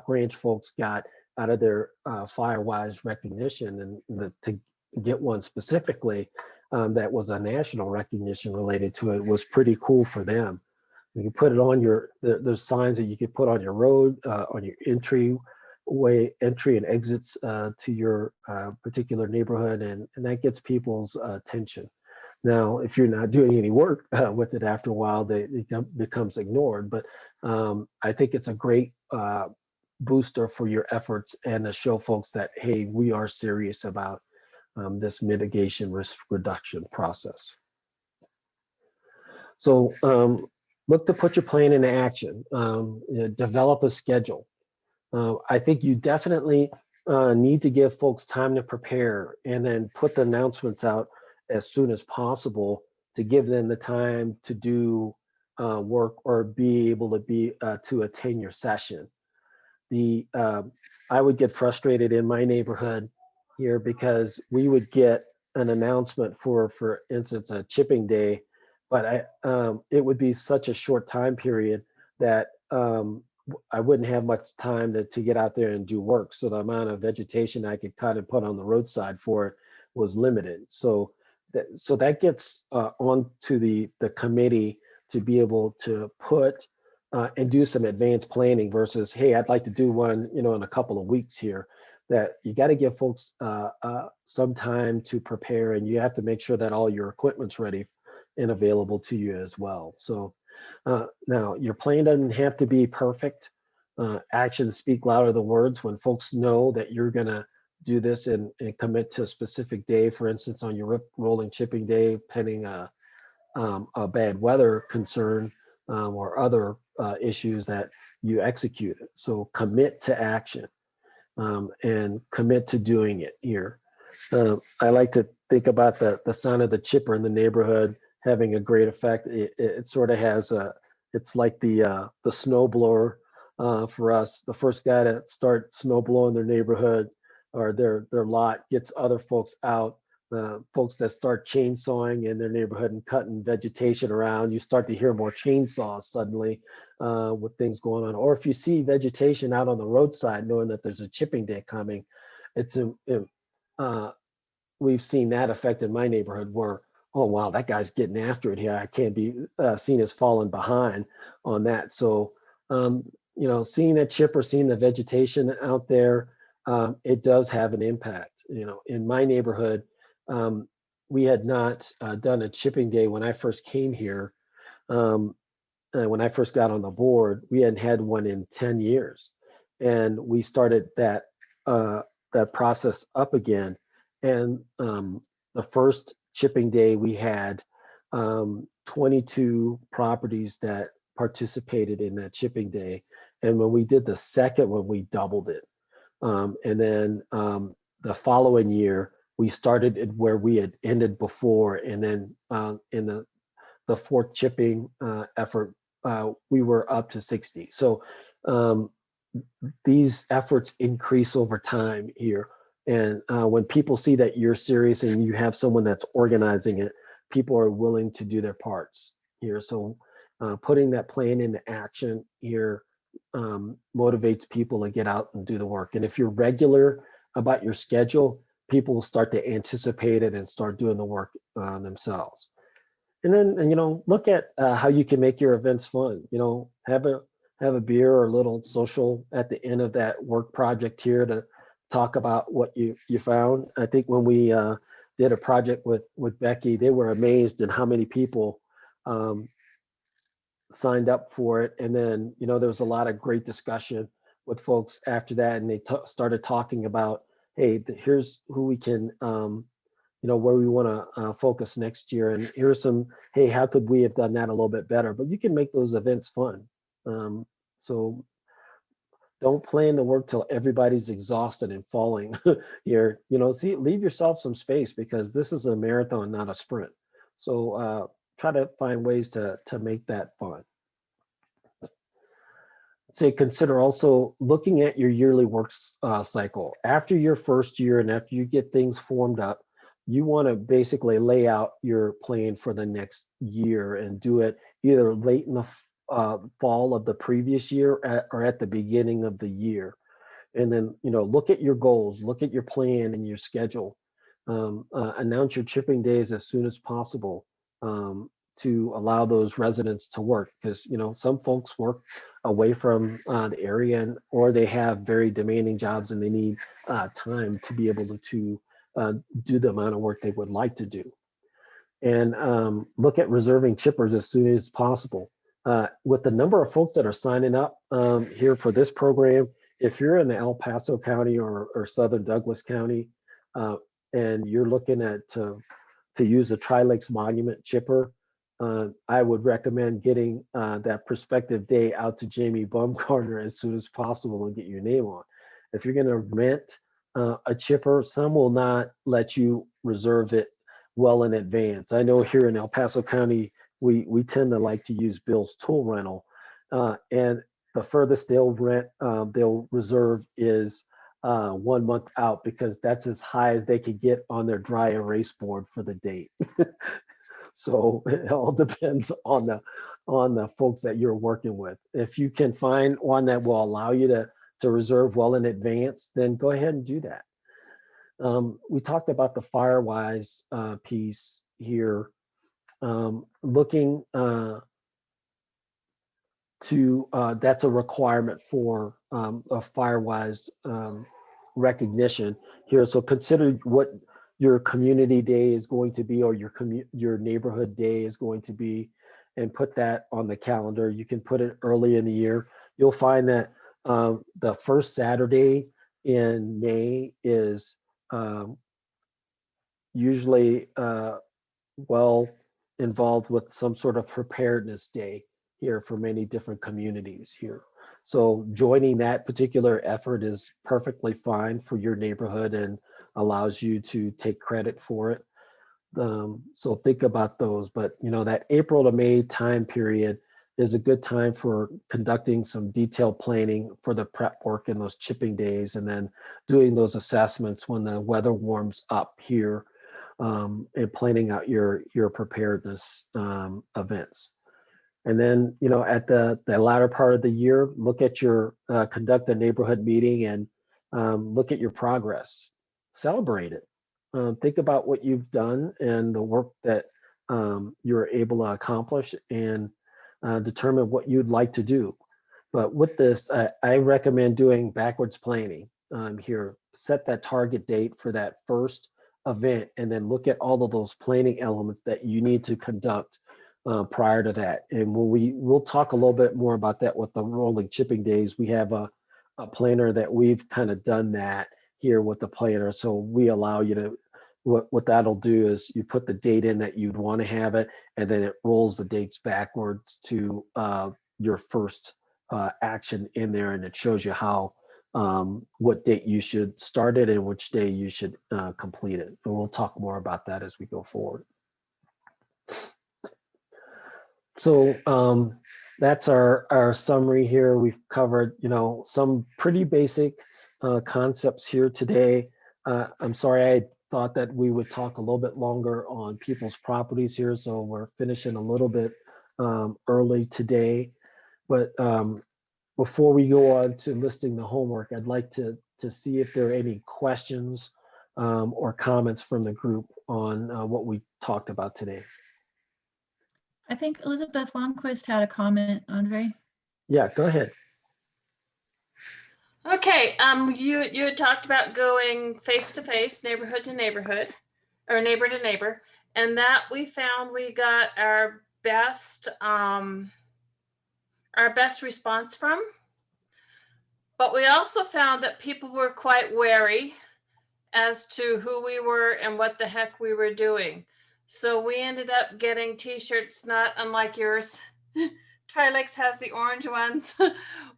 Ranch folks got out of their FireWise recognition, and to get one specifically that was a national recognition related to it was pretty cool for them. You can put it on there's signs that you could put on your road, on your entry and exits to your particular neighborhood, and that gets people's attention. Now, if you're not doing any work with it after a while, it becomes ignored. But I think it's a great booster for your efforts and to show folks that, hey, we are serious about this mitigation risk reduction process. So look to put your plan into action. Develop a schedule. I think you definitely need to give folks time to prepare, and then put the announcements out as soon as possible to give them the time to do work or be able to attend your session. I would get frustrated in my neighborhood here because we would get an announcement for instance, a chipping day, but it would be such a short time period that I wouldn't have much time to get out there and do work. So the amount of vegetation I could cut and put on the roadside for it was limited. So so that gets on to the committee to be able to put and do some advanced planning versus, hey, I'd like to do one, in a couple of weeks here. That you got to give folks some time to prepare, and you have to make sure that all your equipment's ready and available to you as well. So now your plan doesn't have to be perfect. Actions speak louder than words. When folks know that you're gonna do this and commit to a specific day, for instance, on your rolling chipping day, pending a bad weather concern or other issues, that you execute it. So commit to action and commit to doing it here. I like to think about the sound of the chipper in the neighborhood having a great effect. It sort of has it's like the snow blower for us. The first guy to start snow blowing their neighborhood or their lot gets other folks out. Folks that start chainsawing in their neighborhood and cutting vegetation around, you start to hear more chainsaws suddenly with things going on. Or if you see vegetation out on the roadside, knowing that there's a chipping day coming, it's we've seen that effect in my neighborhood where, oh wow, that guy's getting after it here. I can't be seen as falling behind on that. So seeing that chipper, seeing the vegetation out there, it does have an impact. In my neighborhood, we had not done a chipping day when I first came here. When I first got on the board, we hadn't had one in 10 years. And we started that process up again. And the first chipping day, we had 22 properties that participated in that chipping day. And when we did the second one, we doubled it. And then the following year, we started it where we had ended before. And then in the fourth chipping effort, we were up to 60. So these efforts increase over time here. And when people see that you're serious and you have someone that's organizing it, people are willing to do their parts here. So putting that plan into action here motivates people to get out and do the work. And if you're regular about your schedule, people will start to anticipate it and start doing the work themselves. And then, look at how you can make your events fun. Have a beer or a little social at the end of that work project here to talk about what you found. I think when we did a project with Becky, they were amazed at how many people signed up for it. And then, there was a lot of great discussion with folks after that. And they started talking about, hey, here's who we can, where we want to focus next year. And here's some, hey, how could we have done that a little bit better? But you can make those events fun. So don't plan to work till everybody's exhausted and falling here. Leave yourself some space because this is a marathon, not a sprint. So try to find ways to make that fun. Say consider also looking at your yearly work cycle. After your first year and after you get things formed up, you want to basically lay out your plan for the next year and do it either late in the fall of the previous year or at the beginning of the year. And then, look at your goals, look at your plan and your schedule. Announce your chipping days as soon as possible to allow those residents to work because, some folks work away from the area or they have very demanding jobs and they need time to be able to do the amount of work they would like to do. And look at reserving chippers as soon as possible. With the number of folks that are signing up here for this program, if you're in the El Paso County or Southern Douglas County, and you're looking at to use a Tri-Lakes Monument chipper, I would recommend getting that prospective day out to Jamie Baumgartner as soon as possible and get your name on. If you're going to rent a chipper, some will not let you reserve it well in advance. I know here in El Paso County, we tend to like to use Bill's Tool Rental, and the furthest they'll reserve is 1 month out because that's as high as they could get on their dry erase board for the date. So it all depends on the folks that you're working with. If you can find one that will allow you to reserve well in advance, then go ahead and do that. We talked about the Firewise piece here, looking to that's a requirement for a Firewise recognition here. So consider what your community day is going to be, or your neighborhood day is going to be, and put that on the calendar. You can put it early in the year. You'll find that the first Saturday in May is usually well involved with some sort of preparedness day here for many different communities here. So joining that particular effort is perfectly fine for your neighborhood and allows you to take credit for it. So think about those, but that April to May time period is a good time for conducting some detailed planning for the prep work in those chipping days, and then doing those assessments when the weather warms up here, and planning out your preparedness events. And then, at the latter part of the year, look at conduct a neighborhood meeting and look at your progress, celebrate it. Think about what you've done and the work that you're able to accomplish, and determine what you'd like to do. But with this, I recommend doing backwards planning here. Set that target date for that first event, and then look at all of those planning elements that you need to conduct prior to that. And we'll talk a little bit more about that with the rolling chipping days. We have a planner that we've kind of done that here with the planner. So we allow you to, what that'll do is you put the date in that you'd want to have it, and then it rolls the dates backwards to your first action in there, and it shows you how what date you should start it and which day you should complete it. And we'll talk more about that as we go forward. So that's our summary here. We've covered, some pretty basic concepts here today. I'm sorry, I thought that we would talk a little bit longer on people's properties here, so we're finishing a little bit early today. But before we go on to listing the homework, I'd like to see if there are any questions or comments from the group on what we talked about today. I think Elizabeth Longquist had a comment, Andre. Yeah, go ahead. Okay, you had talked about going face to face, neighborhood to neighborhood, or neighbor to neighbor, and that we found we got our best response from. But we also found that people were quite wary as to who we were and what the heck we were doing. So we ended up getting t-shirts not unlike yours. Trilix has the orange ones.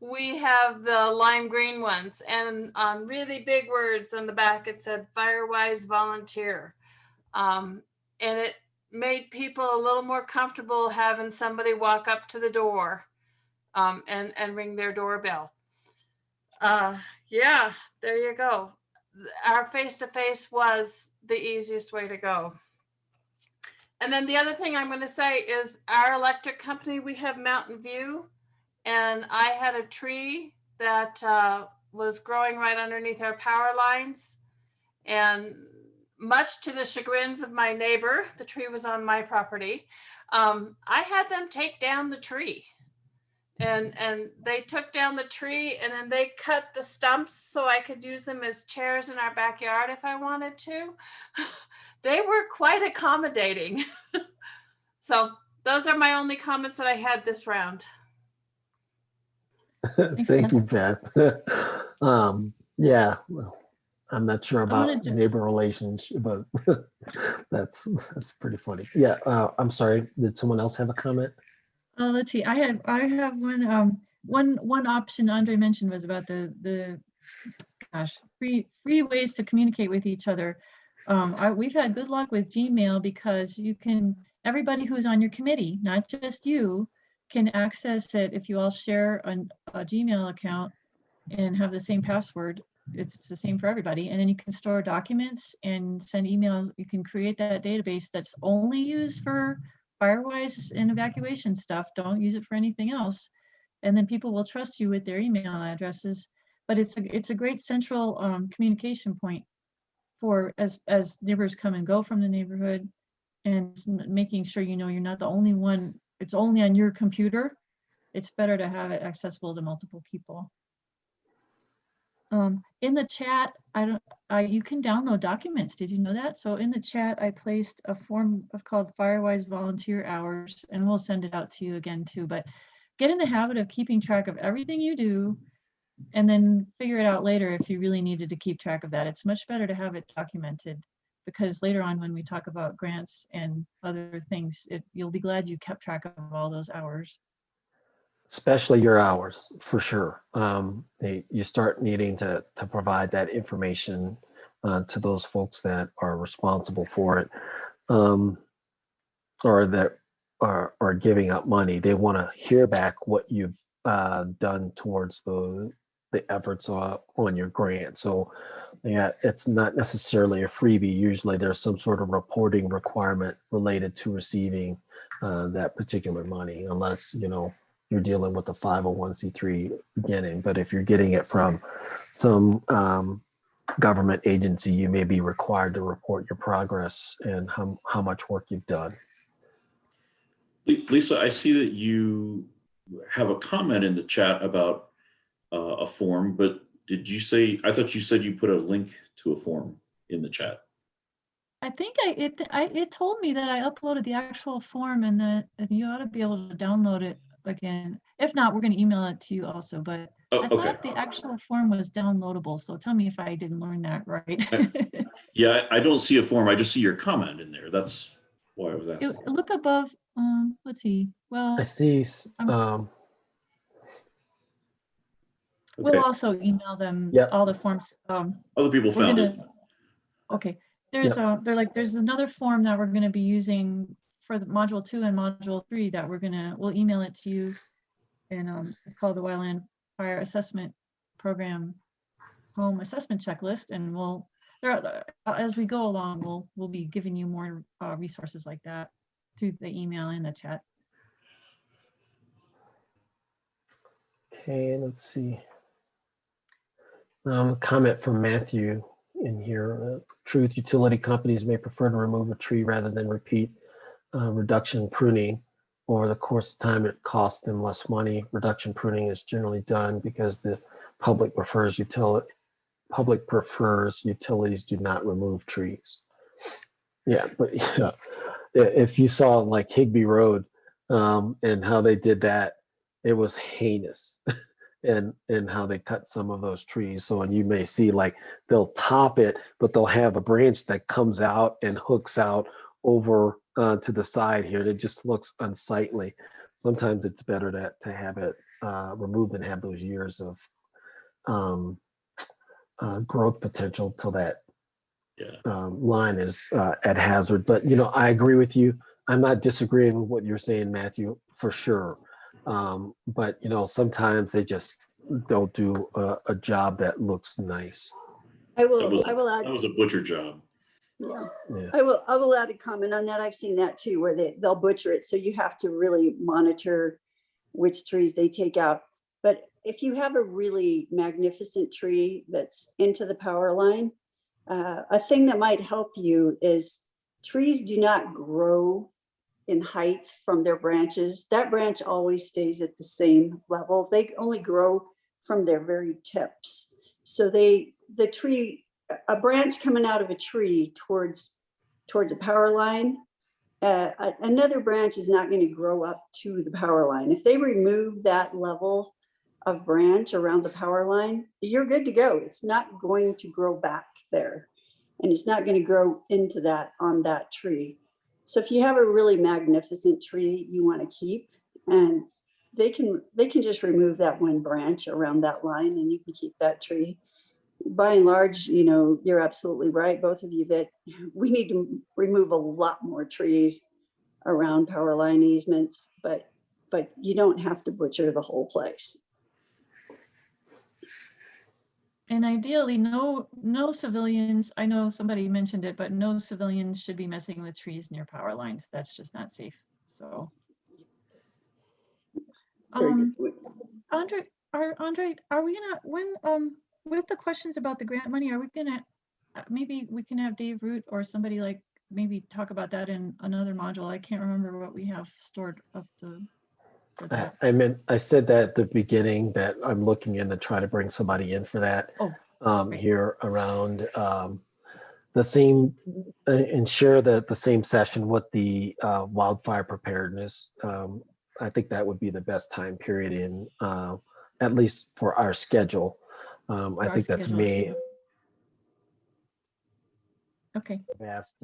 We have the lime green ones, and really big words on the back. It said Firewise Volunteer. And it made people a little more comfortable having somebody walk up to the door and ring their doorbell. Yeah, there you go. Our face-to-face was the easiest way to go. And then the other thing I'm going to say is our electric company, we have Mountain View, and I had a tree that was growing right underneath our power lines. And much to the chagrins of my neighbor, the tree was on my property, I had them take down the tree. And they took down the tree, and then they cut the stumps so I could use them as chairs in our backyard if I wanted to. They were quite accommodating. So those are my only comments that I had this round. Thank you, Beth. Yeah, well, I'm not sure about neighbor relations, but that's pretty funny. Yeah, I'm sorry. Did someone else have a comment? Let's see. I have one option Andre mentioned was about the free ways to communicate with each other. We've had good luck with Gmail because everybody who's on your committee, not just you, can access it. If you all share a Gmail account and have the same password, it's the same for everybody. And then you can store documents and send emails. You can create that database that's only used for Firewise and evacuation stuff. Don't use it for anything else. And then people will trust you with their email addresses. But it's a great central communication point for as neighbors come and go from the neighborhood, and making sure, you know, you're not the only one, it's only on your computer. It's better to have it accessible to multiple people. In the chat, you can download documents. Did you know that? So in the chat, I placed a form called Firewise Volunteer Hours, and we'll send it out to you again too. But get in the habit of keeping track of everything you do, and then figure it out later if you really needed to keep track of that. It's much better to have it documented, because later on when we talk about grants and other things, you'll be glad you kept track of all those hours. Especially your hours, for sure. You start needing to provide that information to those folks that are responsible for it, or that are giving up money. They want to hear back what you've done towards the efforts on your grant. So yeah, it's not necessarily a freebie. Usually there's some sort of reporting requirement related to receiving that particular money, unless, you know, you're dealing with a 501c3 beginning. But if you're getting it from some government agency, you may be required to report your progress and how much work you've done. Lisa, I see that you have a comment in the chat about a form, but did you say, I thought you said you put a link to a form in the chat. I think it told me that I uploaded the actual form, and that you ought to be able to download it again. If not, we're going to email it to you also. But I thought the actual form was downloadable. So tell me if I didn't learn that right. Yeah, I don't see a form. I just see your comment in there. That's why I was asking. Look above. Let's see. Well, I see. We'll also email them all the forms. Other people found it. Okay. There's there's another form that we're going to be using for the module 2 and module 3 that we'll email it to you. And it's called the Wildfire Assessment Program Home Assessment Checklist. And as we go along, we'll be giving you more resources like that through the email and the chat. Okay, let's see. A comment from Matthew in here. Truth, utility companies may prefer to remove a tree rather than repeat reduction pruning. Over the course of time, it costs them less money. Reduction pruning is generally done because the public prefers utilities do not remove trees. Yeah, but yeah, if you saw like Higbee Road and how they did that, it was heinous. And how they cut some of those trees. So, and you may see like they'll top it, but they'll have a branch that comes out and hooks out over to the side here. It just looks unsightly. Sometimes it's better to have it removed and have those years of growth potential till that line is at hazard. But, you know, I agree with you. I'm not disagreeing with what you're saying, Matthew, for sure. But, you know, sometimes they just don't do a job that looks nice. I will add. That was a butcher job. Yeah. Yeah. I will add a comment on that. I've seen that too, where they'll butcher it. So you have to really monitor which trees they take out. But if you have a really magnificent tree that's into the power line, a thing that might help you is trees do not grow in height from their branches. That branch always stays at the same level. They only grow from their very tips. So a branch coming out of a tree towards a power line, another branch is not going to grow up to the power line. If they remove that level of branch around the power line, you're good to go. It's not going to grow back there, and it's not going to grow into that on that tree. So if you have a really magnificent tree you want to keep, and they can just remove that one branch around that line and you can keep that tree. By and large, you know, you're absolutely right, both of you, that we need to remove a lot more trees around power line easements, but you don't have to butcher the whole place. And ideally, no civilians, I know somebody mentioned it, but no civilians should be messing with trees near power lines. That's just not safe. So, Andre, are we gonna, with the questions about the grant money, are we gonna, maybe we can have Dave Root or somebody like maybe talk about that in another module. I can't remember what we have stored up to for that. I said that at the beginning that I'm looking in to try to bring somebody in for that. Oh, right. Here around the same and share the same session with the wildfire preparedness. I think that would be the best time period in at least for our schedule. I our think that's schedule. May. Okay, I've asked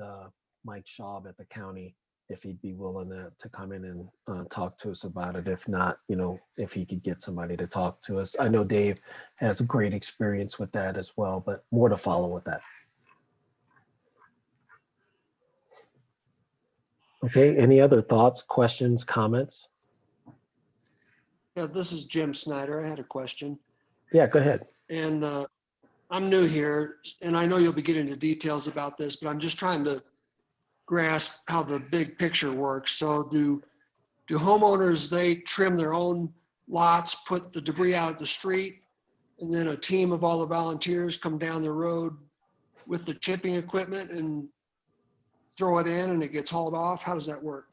Mike Schaub at the county if he'd be willing to come in and talk to us about it. If not, if he could get somebody to talk to us. I know Dave has a great experience with that as well, but more to follow with that. Okay, any other thoughts, questions, comments? Yeah, this is Jim Snyder. I had a question. Yeah, go ahead. And I'm new here, and I know you'll be getting into details about this, but I'm just trying to grasp how the big picture works. So do homeowners, they trim their own lots, put the debris out at the street, and then a team of all the volunteers come down the road with the chipping equipment and throw it in and it gets hauled off? How does that work?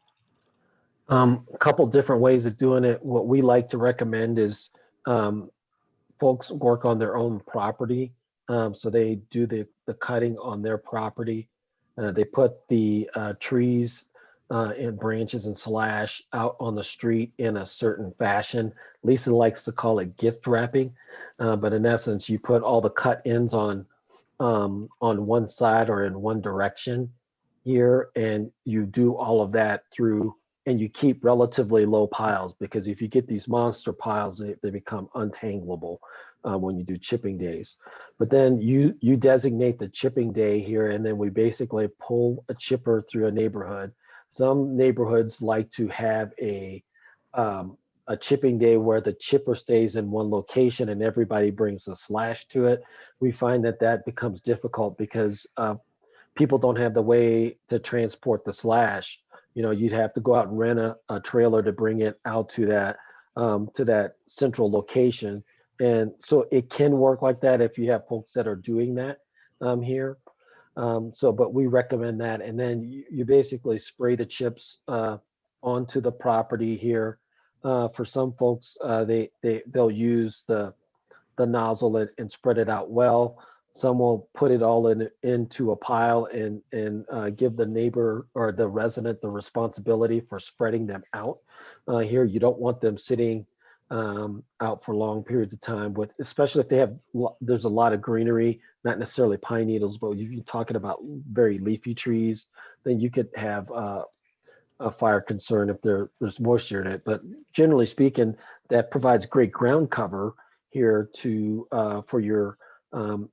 A couple different ways of doing it. What we like to recommend is folks work on their own property. So they do the cutting on their property. They put the trees and branches and slash out on the street in a certain fashion. Lisa likes to call it gift wrapping, but in essence, you put all the cut ends on one side or in one direction here, and you do all of that through, and you keep relatively low piles, because if you get these monster piles, they become untangleable when you do chipping days. But then you designate the chipping day here, and then we basically pull a chipper through a neighborhood. Some neighborhoods like to have a chipping day where the chipper stays in one location and everybody brings a slash to it. We find that becomes difficult because people don't have the way to transport the slash. You'd have to go out and rent a trailer to bring it out to that central location. And so it can work like that if you have folks that are doing that here. But we recommend that. And then you basically spray the chips onto the property here. For some folks, they'll use the nozzle and spread it out well. Some will put it all into a pile and give the neighbor or the resident the responsibility for spreading them out. Here, you don't want them sitting out for long periods of time, especially if there's a lot of greenery, not necessarily pine needles, but if you're talking about very leafy trees, then you could have a fire concern if there's moisture in it. But generally speaking, that provides great ground cover here for your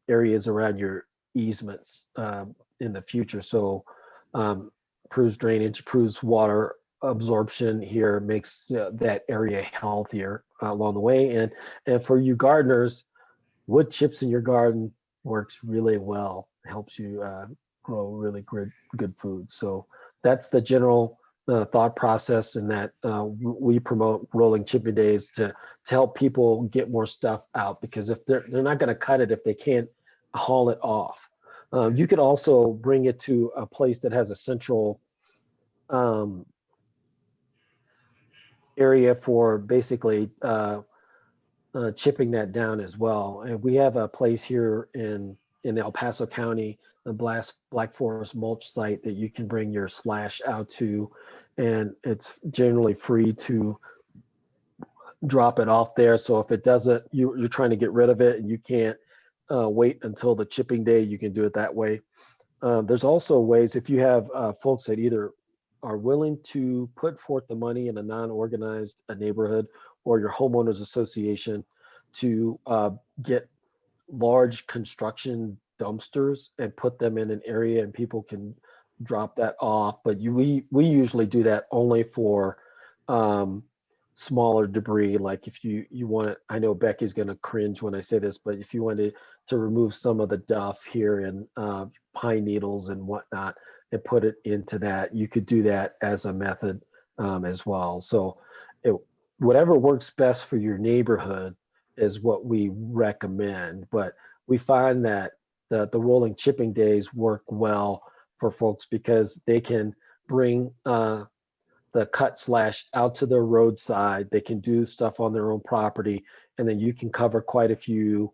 areas around your easements in the future. So improves drainage, improves water absorption here, makes that area healthier along the way. And for you gardeners, wood chips in your garden works really well. Helps you grow really good food. So that's the general thought process, and that we promote rolling chipping days to help people get more stuff out, because if they're not going to cut it if they can't haul it off. You could also bring it to a place that has a central area for basically chipping that down as well. And we have a place here in El Paso County, the Black Forest mulch site, that you can bring your slash out to, and it's generally free to drop it off there. So if it doesn't, you're trying to get rid of it and you can't wait until the chipping day, you can do it that way. There's also ways, if you have folks that either are willing to put forth the money in a non-organized neighborhood, or your homeowners association, to get large construction dumpsters and put them in an area and people can drop that off. But we usually do that only for smaller debris. Like if you want it, I know Becky's going to cringe when I say this, but if you wanted to remove some of the duff here and pine needles and whatnot and put it into that, you could do that as a method as well. So whatever works best for your neighborhood is what we recommend. But we find that the rolling chipping days work well for folks because they can bring the cut slash out to the roadside. They can do stuff on their own property, and then you can cover quite a few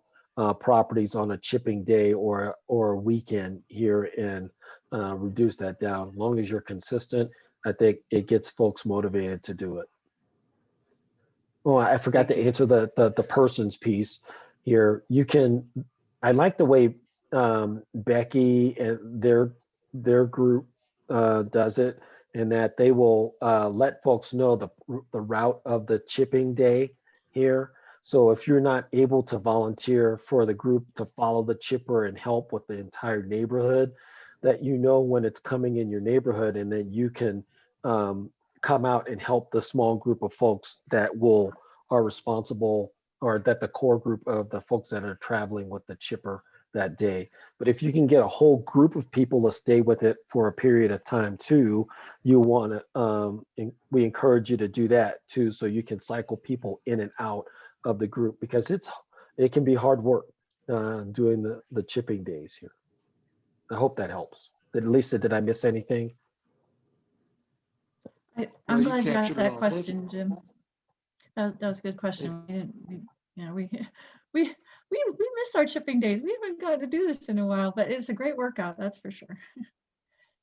properties on a chipping day or a weekend here and reduce that down. As long as you're consistent, I think it gets folks motivated to do it. Oh, I forgot Thank to you. answer the person's piece here. You can, I like the way Becky and their group does it, in that they will let folks know the route of the chipping day here. So if you're not able to volunteer for the group to follow the chipper and help with the entire neighborhood, that you know when it's coming in your neighborhood, and then you can come out and help the small group of folks that are responsible, or that the core group of the folks that are traveling with the chipper that day. But if you can get a whole group of people to stay with it for a period of time too, you want to, we encourage you to do that too, so you can cycle people in and out of the group, because it can be hard work doing the chipping days here. I hope that helps. At least, did I miss anything? I'm you glad you asked captured it that all. Thank you. question, Jim. That was a good question. We miss our chipping days. We haven't got to do this in a while, but it's a great workout, that's for sure.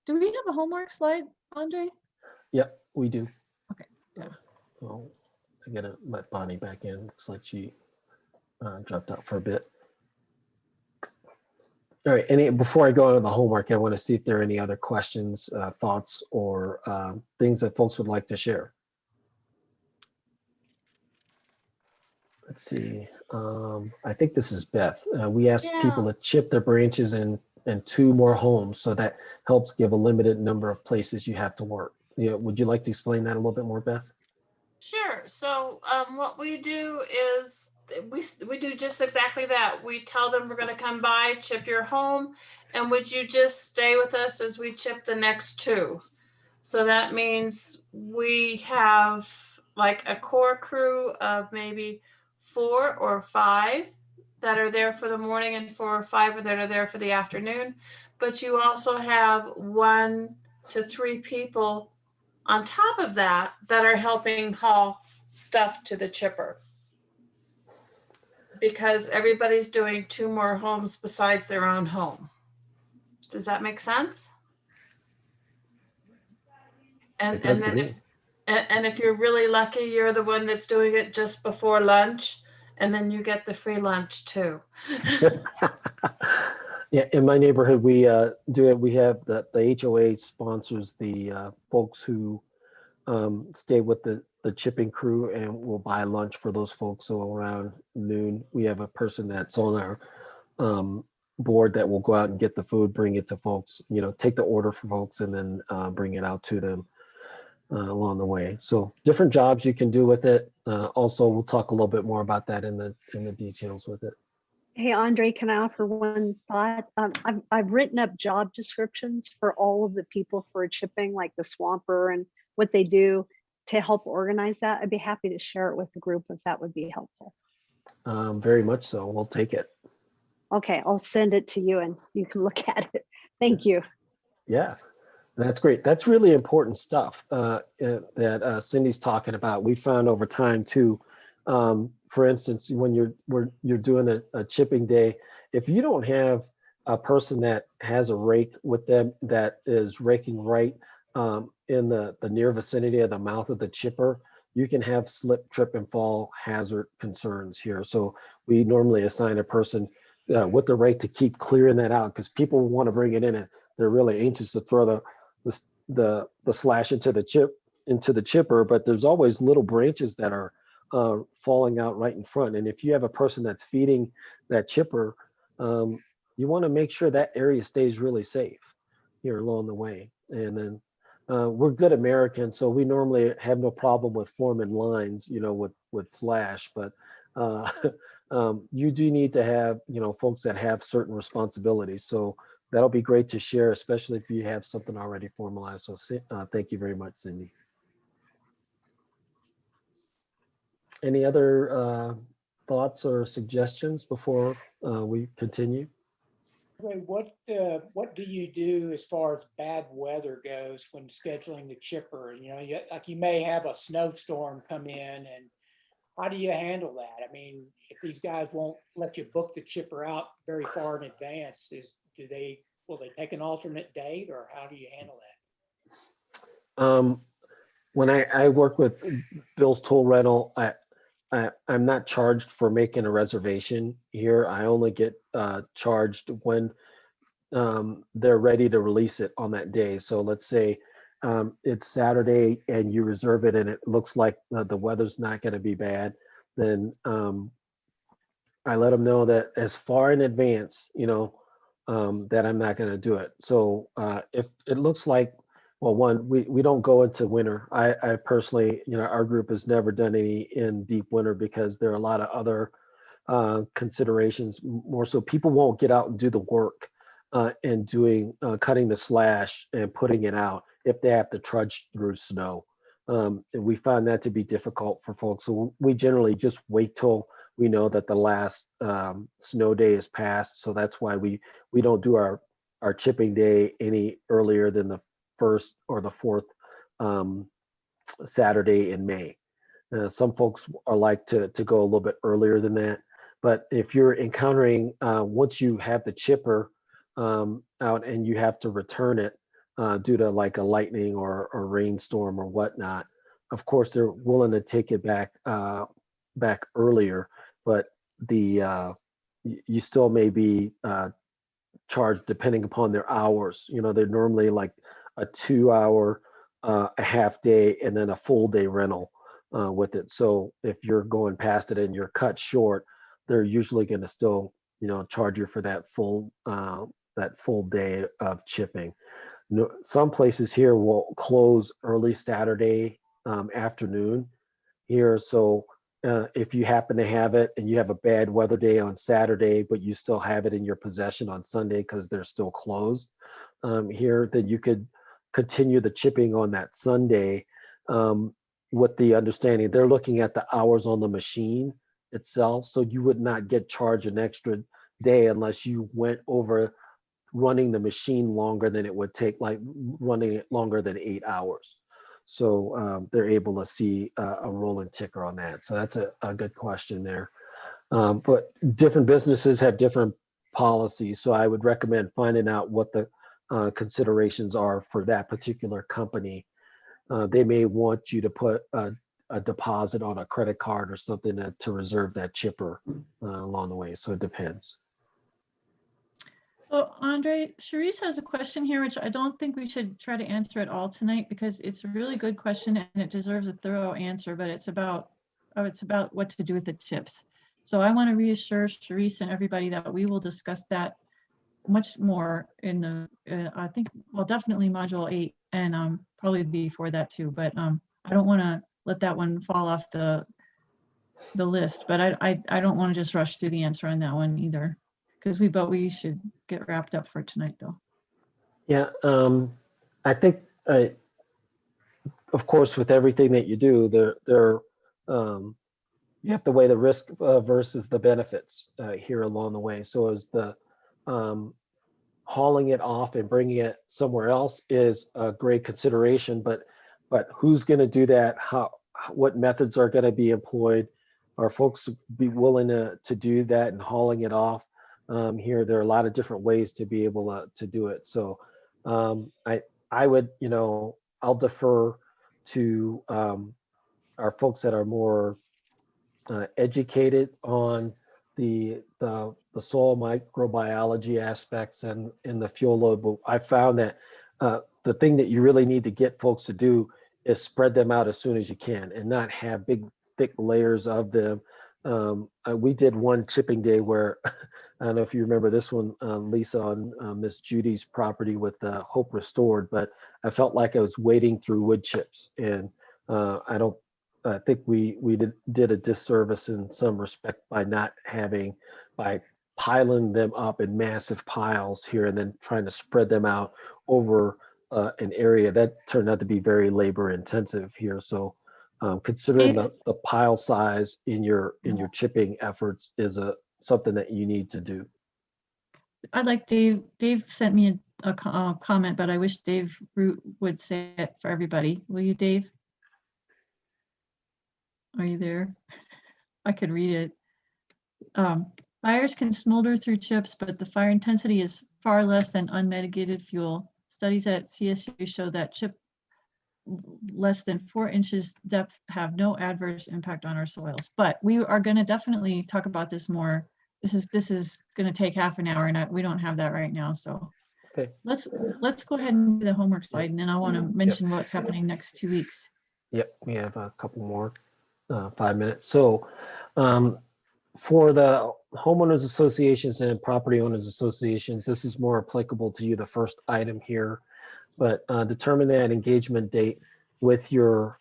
Do we have a homework slide, Andre? Yep, we do. Okay, yeah. Well, I gotta let Bonnie back in. Looks like she dropped out for a bit. All right, before I go on to the homework, I want to see if there are any other questions, thoughts, or things that folks would like to share. Let's see. I think this is Beth. We asked people to chip their branches in 2 more homes, so that helps give a limited number of places you have to work. Yeah, would you like to explain that a little bit more, Beth? Sure. So what we do is we do just exactly that. We tell them we're going to come by, chip your home, and would you just stay with us as we chip the next 2? So that means we have like a core crew of maybe 4 or 5 that are there for the morning, and 4 or 5 that are there for the afternoon. But you also have 1 to 3 people on top of that are helping haul stuff to the chipper, because everybody's doing 2 more homes besides their own home. Does that make sense? And if you're really lucky, you're the one that's doing it just before lunch, and then you get the free lunch too. Yeah, in my neighborhood, we do it. We have the HOA sponsors the folks who stay with the chipping crew, and we'll buy lunch for those folks. So around noon, we have a person that's on our board that will go out and get the food, bring it to folks, take the order for folks, and then bring it out to them along the way. So different jobs you can do with it. Also, we'll talk a little bit more about that in the details with it. Hey, Andre, can I offer one thought? I've written up job descriptions for all of the people for chipping, like the swamper and what they do to help organize that. I'd be happy to share it with the group if that would be helpful. Very much so. We'll take it. Okay, I'll send it to you and you can look at it. Thank you. Yeah, that's great. That's really important stuff that Cindy's talking about. We found over time too. For instance, when you're doing a chipping day, if you don't have a person that has a rake with them that is raking right in the near vicinity of the mouth of the chipper, you can have slip, trip, and fall hazard concerns here. So we normally assign a person with the rake to keep clearing that out, because people want to bring it in and they're really anxious to throw the slash into the chipper, but there's always little branches that are falling out right in front. And if you have a person that's feeding that chipper, you want to make sure that area stays really safe here along the way. And then we're good Americans, so we normally have no problem with forming lines, with slash, but you do need to have, folks that have certain responsibilities. So that'll be great to share, especially if you have something already formalized. So thank you very much, Cindy. Any other thoughts or suggestions before we continue? Ray, what do you do as far as bad weather goes when scheduling the chipper? You know, like you may have a snowstorm come in, and how do you handle that? I mean, if these guys won't let you book the chipper out very far in advance, will they take an alternate date, or how do you handle that? When I work with Bill's Tool Rental, I'm not charged for making a reservation here. I only get charged when they're ready to release it on that day. So let's say it's Saturday and you reserve it and it looks like the weather's not going to be bad, then I let them know that as far in advance, that I'm not going to do it. So if it looks like, well, one, we don't go into winter. I personally, our group has never done any in deep winter because there are a lot of other considerations. More so, people won't get out and do the work and doing cutting the slash and putting it out if they have to trudge through snow. And we find that to be difficult for folks. So we generally just wait till we know that the last snow day is passed. So that's why we don't do our chipping day any earlier than the first or the fourth Saturday in May. Some folks are like to go a little bit earlier than that. But if you're encountering, once you have the chipper out and you have to return it due to like a lightning or rainstorm or whatnot, of course they're willing to take it back earlier, but you still may be charged depending upon their hours. They're normally like a 2 hour, a half day, and then a full day rental with it. So if you're going past it and you're cut short, they're usually going to still, charge you for that full day of chipping. Some places here will close early Saturday afternoon here. So if you happen to have it and you have a bad weather day on Saturday, but you still have it in your possession on Sunday because they're still closed here, then you could continue the chipping on that Sunday with the understanding they're looking at the hours on the machine itself. So you would not get charged an extra day unless you went over running the machine longer than it would take, like running it longer than 8 hours. So they're able to see a rolling ticker on that. So that's a good question there. But different businesses have different policies. So I would recommend finding out what the considerations are for that particular company. They may want you to put a deposit on a credit card or something to reserve that chipper along the way. So it depends. So Andre, Charisse has a question here, which I don't think we should try to answer it all tonight because it's a really good question and it deserves a thorough answer, but it's about what to do with the chips. So I want to reassure Charisse and everybody that we will discuss that much more in the, I think, well, definitely module 8 and probably before that too, but I don't want to let that one fall off the list, but I don't want to just rush through the answer on that one either. But we should get wrapped up for tonight, though. Yeah, I think, of course, with everything that you do, you have to weigh the risk versus the benefits here along the way. So as the hauling it off and bringing it somewhere else is a great consideration, but who's going to do that? What methods are going to be employed? Are folks be willing to do that and hauling it off? Here, there are a lot of different ways to be able to do it. So I would, I'll defer to our folks that are more educated on the soil microbiology aspects and the fuel load. But I found that the thing that you really need to get folks to do is spread them out as soon as you can and not have big, thick layers of them. We did one chipping day where I don't know if you remember this one, Lisa, on Miss Judy's property with Hope Restored, but I felt like I was wading through wood chips, and I think we did a disservice in some respect by piling them up in massive piles here and then trying to spread them out over an area that turned out to be very labor intensive here. So considering the pile size in your chipping efforts is something that you need to do. I'd like Dave sent me a comment, but I wish Dave Root would say it for everybody. Will you, Dave? Are you there? I could read it. Fires can smolder through chips, but the fire intensity is far less than unmitigated fuel. Studies at CSU show that chip less than 4 inches depth have no adverse impact on our soils. But we are going to definitely talk about this more. This is going to take half an hour, and we don't have that right now. So Okay. let's go ahead and do the homework slide, and then I want to mention what's happening next 2 weeks. Yep, we have a couple more, 5 minutes. So for the homeowners associations and property owners associations, this is more applicable to you, the first item here. But determine that engagement date with your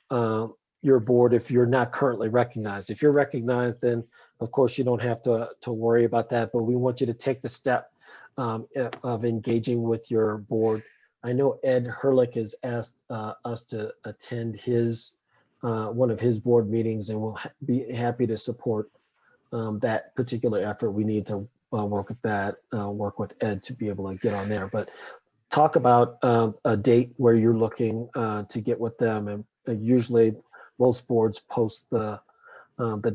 board if you're not currently recognized. If you're recognized, then of course you don't have to worry about that, but we want you to take the step of engaging with your board. I know Ed Herlick has asked us to attend his one of his board meetings, and we'll be happy to support that particular effort. We need to work with that, work with Ed to be able to get on there. But talk about a date where you're looking to get with them, and usually most boards post the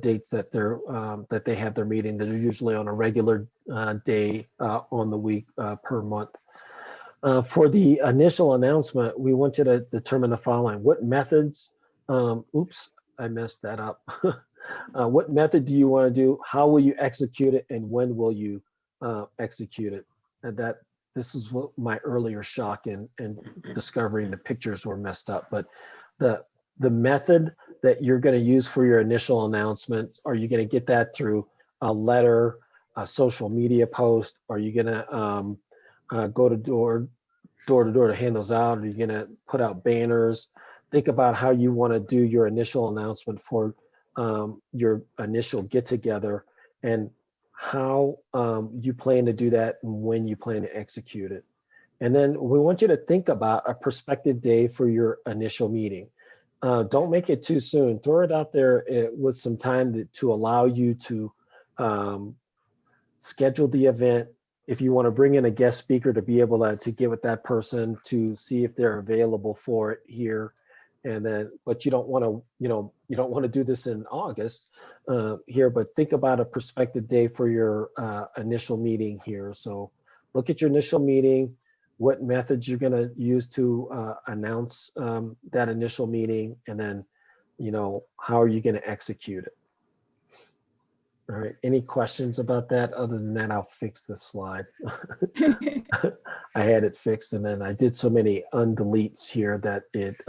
dates that that they have their meeting. They're usually on a regular day on the week per month. For the initial announcement, we want you to determine the following: what methods? Oops, I messed that up. What method do you want to do? How will you execute it, and when will you execute it? And this is what my earlier shock in discovering the pictures were messed up. But the method that you're going to use for your initial announcements, are you going to get that through a letter, a social media post? Are you going to go to door to door to hand those out? Are you going to put out banners? Think about how you want to do your initial announcement for your initial get together, and how you plan to do that and when you plan to execute it. And then we want you to think about a prospective day for your initial meeting. Don't make it too soon. Throw it out there with some time to allow you to schedule the event. If you want to bring in a guest speaker to be able to get with that person to see if they're available for it here. And then, but you don't want to, you don't want to do this in August here, but think about a prospective day for your initial meeting here. So look at your initial meeting, what methods you're going to use to announce that initial meeting, and then, how are you going to execute it? All right, any questions about that? Other than that, I'll fix this slide. I had it fixed, and then I did so many undeletes here that it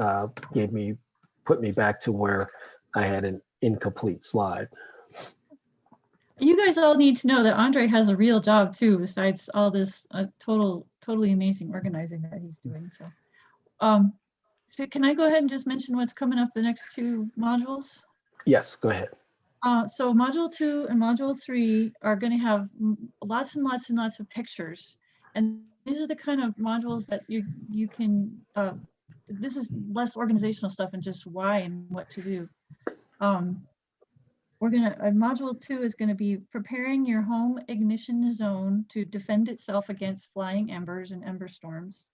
put me back to where I had an incomplete slide. You guys all need to know that Andre has a real job too, besides all this totally amazing organizing that he's doing. So can I go ahead and just mention what's coming up the next 2 modules? Yes, go ahead. So module 2 and module 3 are going to have lots and lots and lots of pictures. And these are the kind of modules that you can, this is less organizational stuff and just why and what to do. Module 2 is going to be preparing your home ignition zone to defend itself against flying embers and ember storms.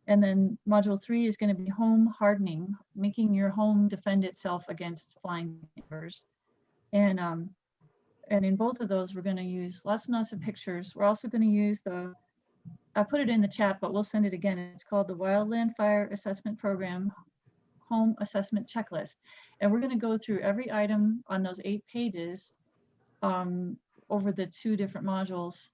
And then module 3 is going to be home hardening, making your home defend itself against flying embers. And in both of those, we're going to use lots and lots of pictures. We're also going to use I put it in the chat, but we'll send it again. It's called the Wildland Fire Assessment Program Home Assessment Checklist. And we're going to go through every item on those 8 pages over the 2 different modules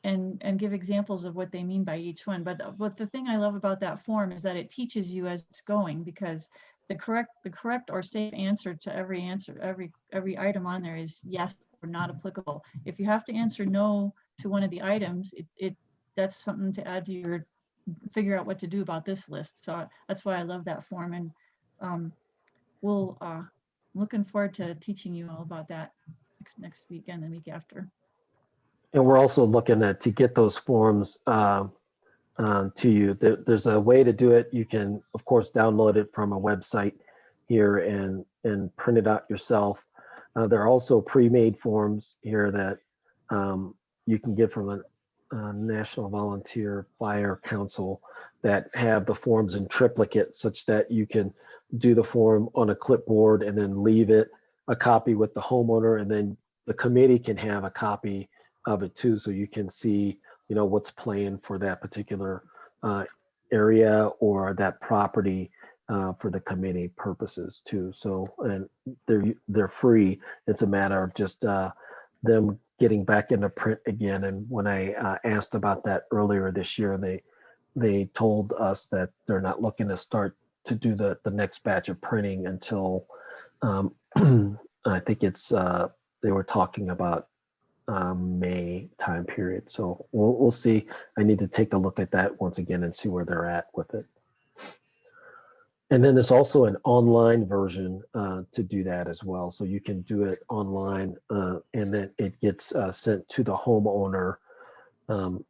and give examples of what they mean by each one. But the thing I love about that form is that it teaches you as it's going, because the correct or safe answer to every item on there is yes or not applicable. If you have to answer no to one of the items, that's something to add to your figure out what to do about this list. So that's why I love that form, and looking forward to teaching you all about that next week and the week after. And we're also looking to get those forms to you. There's a way to do it. You can, of course, download it from a website here and print it out yourself. There are also pre-made forms here that you can get from National Volunteer Fire Council that have the forms in triplicate such that you can do the form on a clipboard and then leave it a copy with the homeowner, and then the committee can have a copy of it too, so you can see, you know, what's planned for that particular area or that property for the committee purposes too. So, and they're free. It's a matter of just them getting back into print again. And when I asked about that earlier this year, they told us that they're not looking to start to do the next batch of printing until I think it's they were talking about May time period. So we'll see. I need to take a look at that once again and see where they're at with it. And then there's also an online version to do that as well. So you can do it online and then it gets sent to the homeowner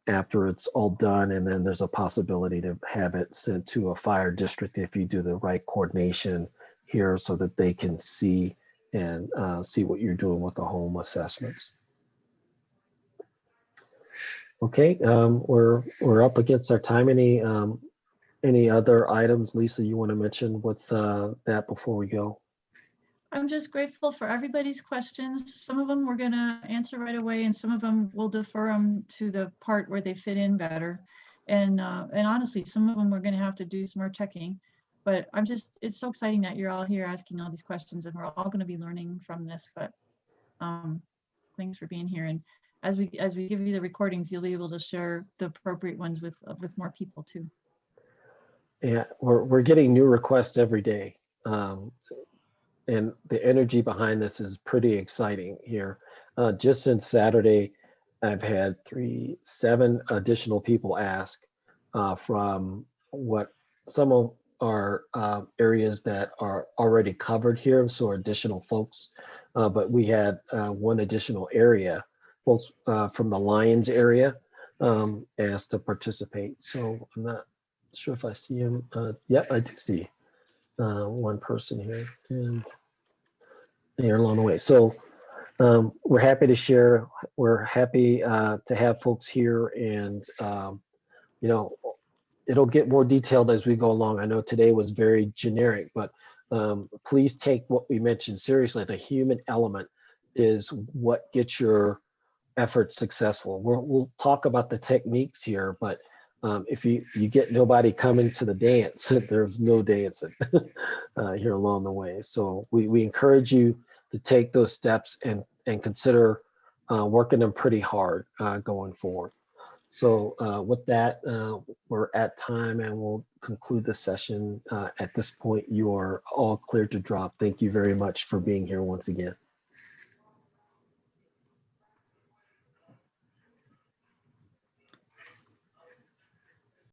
after it's all done. And then there's a possibility to have it sent to a fire district if you do the right coordination here so that they can see and see what you're doing with the home assessments. Okay, we're up against our time. Any other items, Lisa, you want to mention with that before we go? I'm just grateful for everybody's questions. Some of them we're going to answer right away, and some of them we'll defer them to the part where they fit in better. And honestly, some of them we're going to have to do some more checking. But it's so exciting that you're all here asking all these questions, and we're all going to be learning from this. But thanks for being here. And as we give you the recordings, you'll be able to share the appropriate ones with more people too. Yeah, we're getting new requests every day. And the energy behind this is pretty exciting here. Just since Saturday, I've had 7 additional people ask from what some of our areas that are already covered here, so additional folks. But we had one additional area, folks from the Lions area asked to participate. So I'm not sure if I see him. Yep, I do see one person here, and you're along the way. So we're happy to share. We're happy to have folks here, and you know, it'll get more detailed as we go along. I know today was very generic, but please take what we mentioned seriously. The human element is what gets your efforts successful. We'll talk about the techniques here, but if you get nobody coming to the dance, there's no dancing here along the way. So we encourage you to take those steps and consider working them pretty hard going forward. So with that, we're at time and we'll conclude the session. At this point, you are all clear to drop. Thank you very much for being here once again.